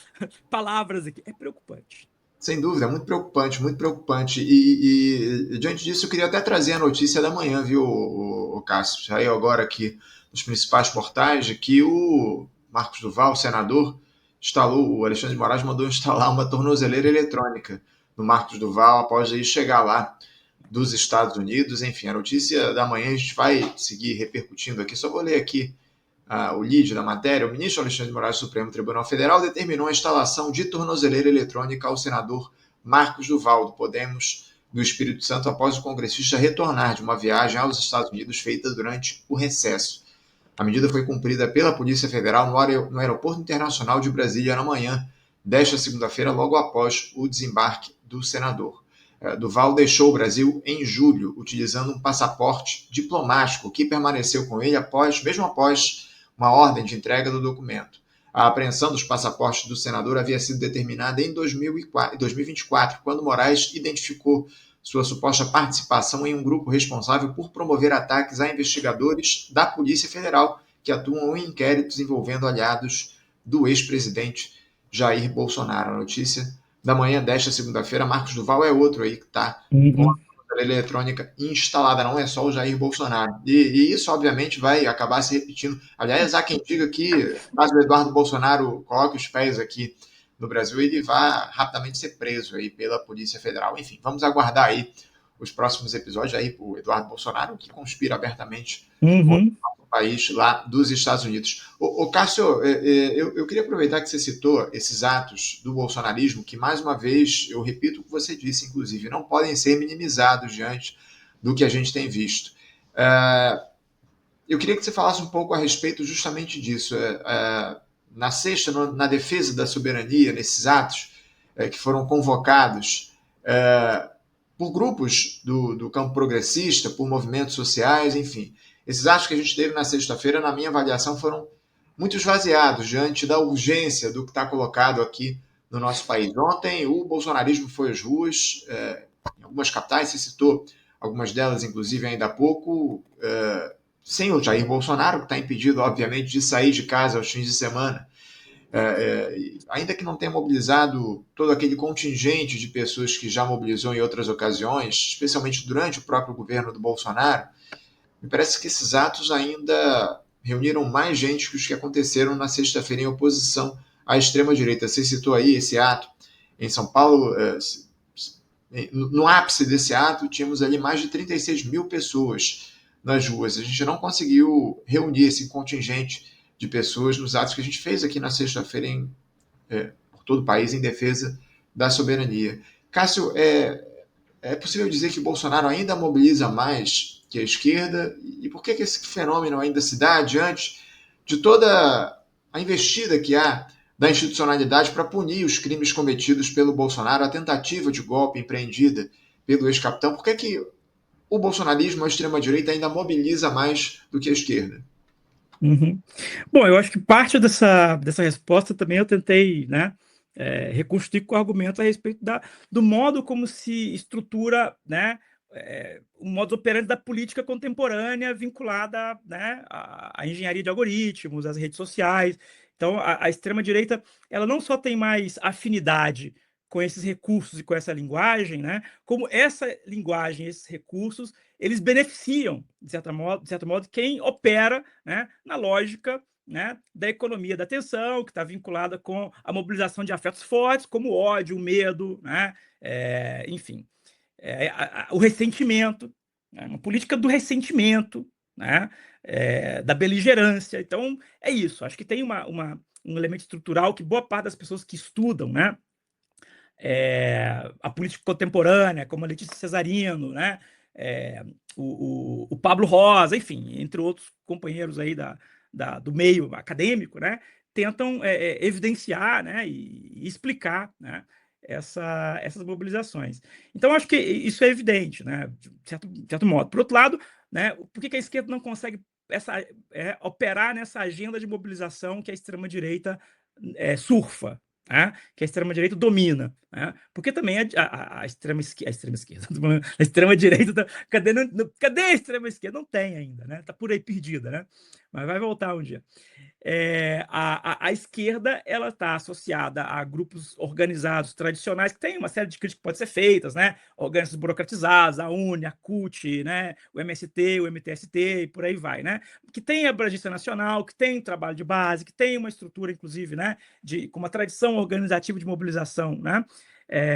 B: palavras aqui. É preocupante.
A: Sem dúvida, muito preocupante, muito preocupante. E diante disso, eu queria até trazer a notícia da manhã, viu, o Cássio? Saiu agora aqui nos principais portais de que o Marcos Duval, o senador, instalou, o Alexandre de Moraes mandou instalar uma tornozeleira eletrônica no Marcos Duval após aí chegar lá dos Estados Unidos. Enfim, a notícia da manhã a gente vai seguir repercutindo aqui. Só vou ler aqui o lead da matéria. O ministro Alexandre de Moraes do Supremo Tribunal Federal determinou a instalação de tornozeleira eletrônica ao senador Marcos Duval, do Podemos do Espírito Santo, após o congressista retornar de uma viagem aos Estados Unidos feita durante o recesso. A medida foi cumprida pela Polícia Federal no Aeroporto Internacional de Brasília na manhã desta segunda-feira, logo após o desembarque do senador. Duval deixou o Brasil em julho, utilizando um passaporte diplomático que permaneceu com ele mesmo após uma ordem de entrega do documento. A apreensão dos passaportes do senador havia sido determinada em 2024, quando Moraes identificou sua suposta participação em um grupo responsável por promover ataques a investigadores da Polícia Federal que atuam em inquéritos envolvendo aliados do ex-presidente Jair Bolsonaro. A notícia da manhã desta segunda-feira, Marcos Duval é outro aí que está com
B: Uhum.
A: a eletrônica instalada, não é só o Jair Bolsonaro. E isso, obviamente, vai acabar se repetindo. Aliás, há quem diga que, caso o Eduardo Bolsonaro coloque os pés aqui no Brasil, ele vai rapidamente ser preso aí pela Polícia Federal. Enfim, vamos aguardar aí os próximos episódios aí o Eduardo Bolsonaro, que conspira abertamente
B: Uhum.
A: o país lá dos Estados Unidos. Cássio, eu queria aproveitar que você citou esses atos do bolsonarismo, que, mais uma vez, eu repito o que você disse, inclusive, não podem ser minimizados diante do que a gente tem visto. Eu queria que você falasse um pouco a respeito justamente disso. Na sexta, na defesa da soberania, nesses atos que foram convocados por grupos do campo progressista, por movimentos sociais, enfim. Esses atos que a gente teve na sexta-feira, na minha avaliação, foram muito esvaziados diante da urgência do que está colocado aqui no nosso país. Ontem, o bolsonarismo foi às ruas, em algumas capitais, você citou algumas delas, inclusive, ainda há pouco, sem o Jair Bolsonaro, que está impedido, obviamente, de sair de casa aos fins de semana. Ainda que não tenha mobilizado todo aquele contingente de pessoas que já mobilizou em outras ocasiões, especialmente durante o próprio governo do Bolsonaro, me parece que esses atos ainda reuniram mais gente que os que aconteceram na sexta-feira em oposição à extrema-direita. Você citou aí esse ato em São Paulo. No ápice desse ato, tínhamos ali mais de 36 mil pessoas nas ruas. A gente não conseguiu reunir esse contingente de pessoas nos atos que a gente fez aqui na sexta-feira por todo o país em defesa da soberania. Cássio, é possível dizer que o Bolsonaro ainda mobiliza mais que a esquerda? E por que esse fenômeno ainda se dá diante de toda a investida que há da institucionalidade para punir os crimes cometidos pelo Bolsonaro, a tentativa de golpe empreendida pelo ex-capitão? Por que o bolsonarismo, a extrema-direita, ainda mobiliza mais do que a esquerda?
B: Uhum. Bom, eu acho que parte dessa resposta também eu tentei, né, reconstruir com argumentos a respeito do modo como se estrutura, né, o modus operandi da política contemporânea vinculada, né, à engenharia de algoritmos, às redes sociais. Então, a extrema-direita, ela não só tem mais afinidade com esses recursos e com essa linguagem, né, como essa linguagem, esses recursos, eles beneficiam, de certo modo, quem opera, né, na lógica, né, da economia da atenção, que está vinculada com a mobilização de afetos fortes, como o ódio, o medo, né, enfim, o ressentimento, né, uma política do ressentimento, né, da beligerância. Então, é isso. Acho que tem um elemento estrutural que boa parte das pessoas que estudam, né, a política contemporânea, como a Letícia Cesarino, né, o Pablo Rosa, enfim, entre outros companheiros aí do meio acadêmico, né, tentam evidenciar, né, e explicar, né, essas mobilizações. Então, acho que isso é evidente, né, de certo modo. Por outro lado, né, por que a esquerda não consegue operar nessa agenda de mobilização que a extrema-direita surfa? né, que a extrema-direita domina. Né, porque também a extrema-esquerda, a extrema-direita, cadê a extrema-esquerda? Não tem ainda, né? Está por aí perdida, né? Mas vai voltar um dia. A esquerda ela está associada a grupos organizados tradicionais que tem uma série de críticas que podem ser feitas, né? Organismos burocratizados, a UNE, a CUT, né? O MST, o MTST e por aí vai, né? Que tem abrangência nacional, que tem trabalho de base, que tem uma estrutura, inclusive, né? Com uma tradição organizativa de mobilização, né?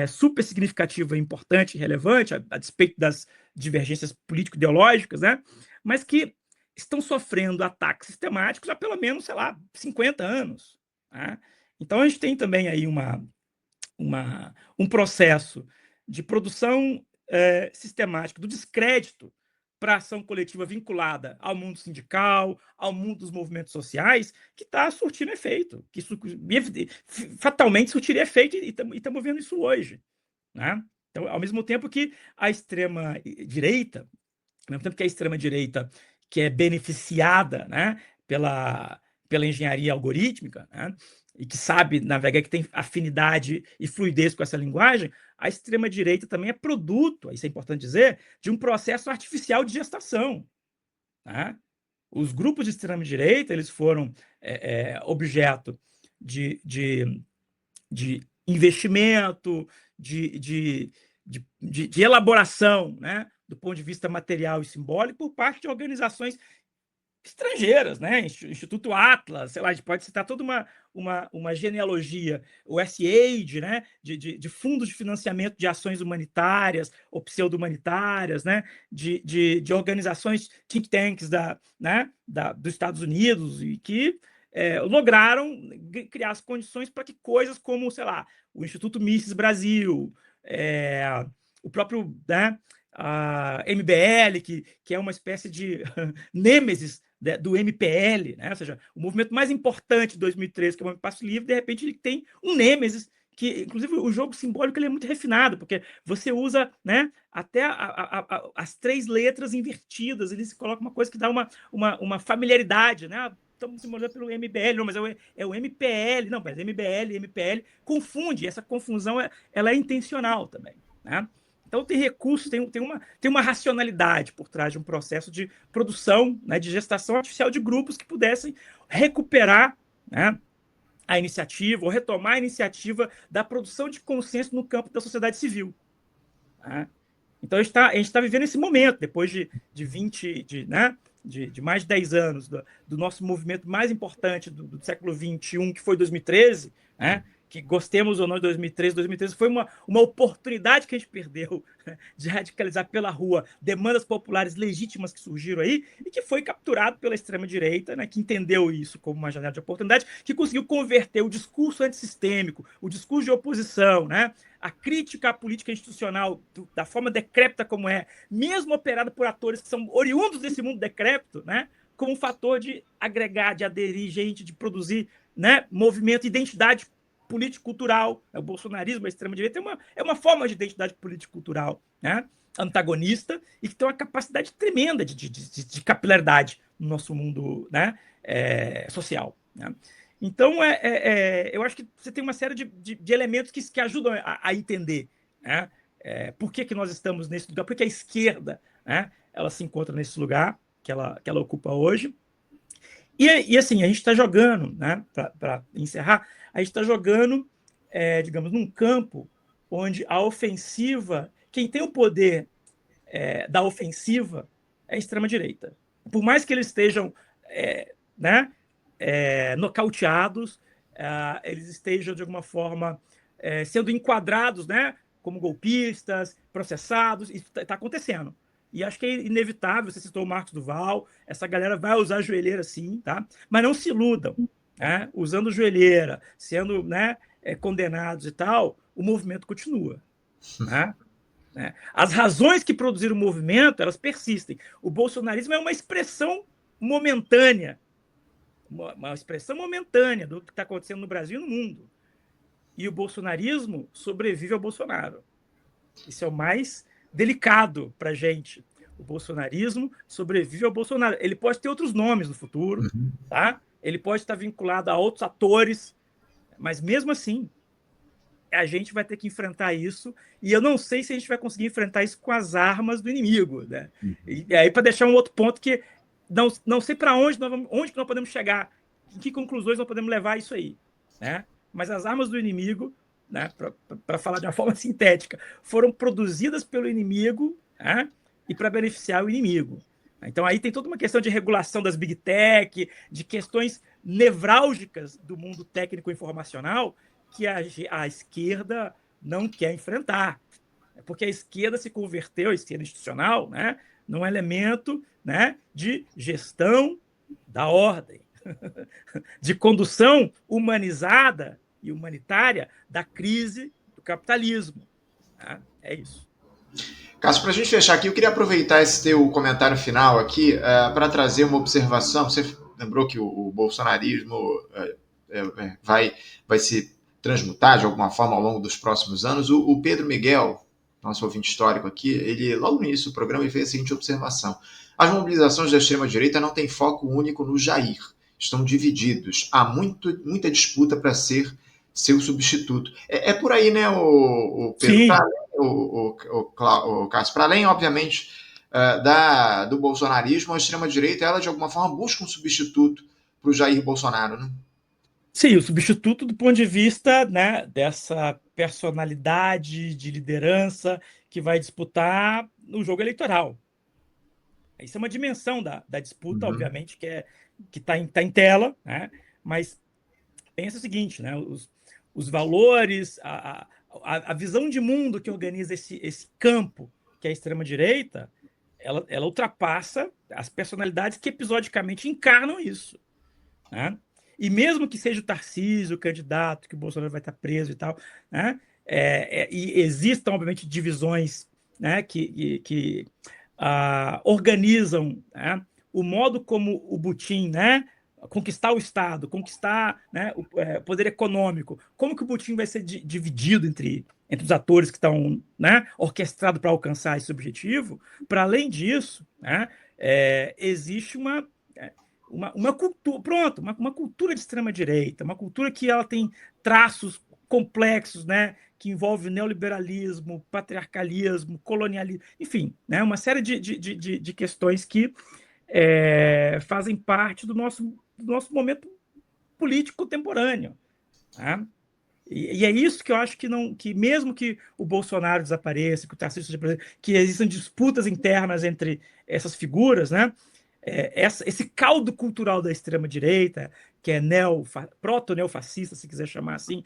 B: Super significativa, importante e relevante, a despeito das divergências político-ideológicas, né? Mas que estão sofrendo ataques sistemáticos há pelo menos, sei lá, 50 anos. Né? Então, a gente tem também aí um processo de produção sistemática do descrédito para a ação coletiva vinculada ao mundo sindical, ao mundo dos movimentos sociais, que está surtindo efeito, que isso fatalmente surtiria efeito, e estamos vendo isso hoje. Né? Então, ao mesmo tempo que a extrema-direita, ao mesmo tempo que a extrema-direita, que é beneficiada, né, pela engenharia algorítmica, né, e que sabe navegar, que tem afinidade e fluidez com essa linguagem, a extrema-direita também é produto, isso é importante dizer, de um processo artificial de gestação. Né? Os grupos de extrema-direita eles foram objeto de investimento, de elaboração, né, do ponto de vista material e simbólico, por parte de organizações estrangeiras, né? Instituto Atlas, sei lá, a gente pode citar toda uma genealogia, o SAID, né? De fundos de financiamento de ações humanitárias ou pseudo-humanitárias, né? De organizações think tanks dos Estados Unidos e que lograram criar as condições para que coisas como, sei lá, o Instituto Mises Brasil, o próprio, né, a MBL, que é uma espécie de nêmesis do MPL, né? Ou seja, o movimento mais importante de 2013, que é o Movimento Passo Livre, de repente ele tem um nêmesis, que inclusive o jogo simbólico ele é muito refinado, porque você usa, né, até as 3 letras invertidas, ele se coloca uma coisa que dá uma familiaridade, né? Estamos simbolizando pelo MBL, não, mas é o MPL, não, mas MBL, MPL, confunde, essa confusão ela é intencional também, né? Então tem recursos, tem uma racionalidade por trás de um processo de produção, né, de gestação artificial de grupos que pudessem recuperar, né, a iniciativa ou retomar a iniciativa da produção de consenso no campo da sociedade civil. Né? Então a gente está vivendo esse momento, depois de mais de 10 anos do nosso movimento mais importante do século XXI, que foi 2013, né? Que gostemos ou não de 2013 foi uma oportunidade que a gente perdeu, né, de radicalizar pela rua demandas populares legítimas que surgiram aí e que foi capturado pela extrema-direita, né, que entendeu isso como uma janela de oportunidade, que conseguiu converter o discurso antissistêmico, o discurso de oposição, né, a crítica à política institucional da forma decrépita como mesmo operada por atores que são oriundos desse mundo decrépito, né, como um fator de agregar, de aderir gente, de produzir, né, movimento, identidade político-cultural. O bolsonarismo, a extrema-direita, é uma forma de identidade político-cultural, né, antagonista, e que tem uma capacidade tremenda de capilaridade no nosso mundo, né, social. Né? Então, eu acho que você tem uma série de elementos que ajudam a entender, né, por que nós estamos nesse lugar, por que a esquerda, né, ela se encontra nesse lugar que ela ocupa hoje. E assim, a gente está jogando, né, para encerrar, a gente está jogando, digamos, num campo onde a ofensiva, quem tem o poder da ofensiva é a extrema-direita. Por mais que eles estejam, né, nocauteados, eles estejam, de alguma forma, sendo enquadrados, né, como golpistas, processados, isso está acontecendo. E acho que é inevitável, você citou o Marcos Duval, essa galera vai usar joelheira sim, tá? Mas não se iludam, né? Usando joelheira, sendo, né, condenados e tal, o movimento continua. Né? As razões que produziram o movimento, elas persistem. O bolsonarismo é uma expressão momentânea, uma expressão momentânea do que está acontecendo no Brasil e no mundo. E o bolsonarismo sobrevive ao Bolsonaro. Isso é o mais delicado para a gente. O bolsonarismo sobrevive ao Bolsonaro. Ele pode ter outros nomes no futuro, tá? Ele pode estar vinculado a outros atores, mas mesmo assim, a gente vai ter que enfrentar isso, e eu não sei se a gente vai conseguir enfrentar isso com as armas do inimigo, né? E aí, para deixar um outro ponto que não sei para onde que nós podemos chegar, em que conclusões nós podemos levar isso aí, né? Mas as armas do inimigo, né, para falar de uma forma sintética, foram produzidas pelo inimigo, né, e para beneficiar o inimigo. Então aí tem toda uma questão de regulação das big tech, de questões nevrálgicas do mundo técnico informacional que a esquerda não quer enfrentar. Porque a esquerda se converteu, a esquerda institucional, né, num elemento, né, de gestão da ordem, de condução humanizada e humanitária da crise do capitalismo. Né? É isso.
A: Cássio, para a gente fechar aqui, eu queria aproveitar esse teu comentário final aqui para trazer uma observação. Você lembrou que o bolsonarismo vai se transmutar de alguma forma ao longo dos próximos anos. O Pedro Miguel, nosso ouvinte histórico aqui, ele logo no início do programa ele fez a seguinte observação: as mobilizações da extrema-direita não têm foco único no Jair, estão divididos, há muita disputa para ser seu substituto. É por aí, né, o Pedro?
B: Sim.
A: O Cássio, para além, obviamente, do bolsonarismo, a extrema-direita, ela de alguma forma busca um substituto para o Jair Bolsonaro, né?
B: Sim, o substituto do ponto de vista, né, dessa personalidade de liderança que vai disputar no jogo eleitoral. Isso é uma dimensão da disputa, obviamente, que está em tela, né? Mas pensa o seguinte, né? Os valores, a visão de mundo que organiza esse campo, que é a extrema-direita, ela ultrapassa as personalidades que episodicamente encarnam isso. Né? E mesmo que seja o Tarcísio, o candidato, que o Bolsonaro vai estar preso e tal, né? E existam, obviamente, divisões, né, que organizam, né, o modo como o Putin, né, conquistar o Estado, conquistar, né, o poder econômico, como que o Putin vai ser dividido entre os atores que estão, né, orquestrados para alcançar esse objetivo. Para além disso, né, existe uma cultura, pronto, uma cultura de extrema-direita, uma cultura que ela tem traços complexos, né, que envolve neoliberalismo, patriarcalismo, colonialismo, enfim, né, uma série de questões que fazem parte do nosso momento político contemporâneo. Né? E é isso que eu acho que mesmo que o Bolsonaro desapareça, que o Tarcísio desapareça, que existam disputas internas entre essas figuras, né? Esse caldo cultural da extrema-direita, que é proto-neofascista, se quiser chamar assim,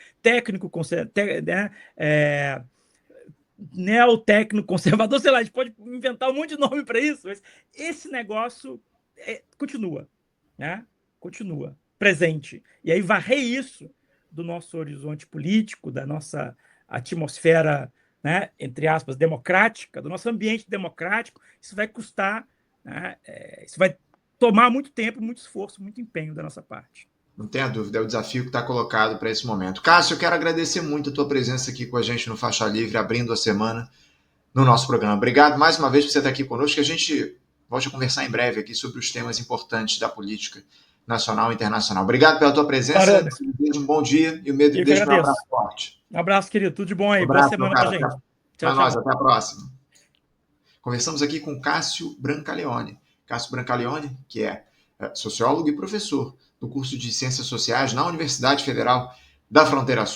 B: né? Neotécnico conservador, sei lá, a gente pode inventar um monte de nome para isso, mas esse negócio continua, né? Continua presente. E aí varrer isso do nosso horizonte político, da nossa atmosfera, né, entre aspas, democrática, do nosso ambiente democrático, isso vai custar, né, isso vai tomar muito tempo, muito esforço, muito empenho da nossa parte.
A: Não tenha dúvida, é o desafio que está colocado para esse momento. Cássio, eu quero agradecer muito a tua presença aqui com a gente no Faixa Livre, abrindo a semana no nosso programa. Obrigado mais uma vez por você estar aqui conosco, que a gente volte a conversar em breve aqui sobre os temas importantes da política nacional e internacional. Obrigado pela tua presença, desejo um bom dia e o meu desejo um abraço forte.
B: Um abraço, querido, tudo de bom aí, boa semana pra gente.
A: Tchau, nós, até a próxima. Conversamos aqui com Cássio Brancaleone. Cássio Brancaleone, que é sociólogo e professor do curso de Ciências Sociais na Universidade Federal da Fronteira Sul.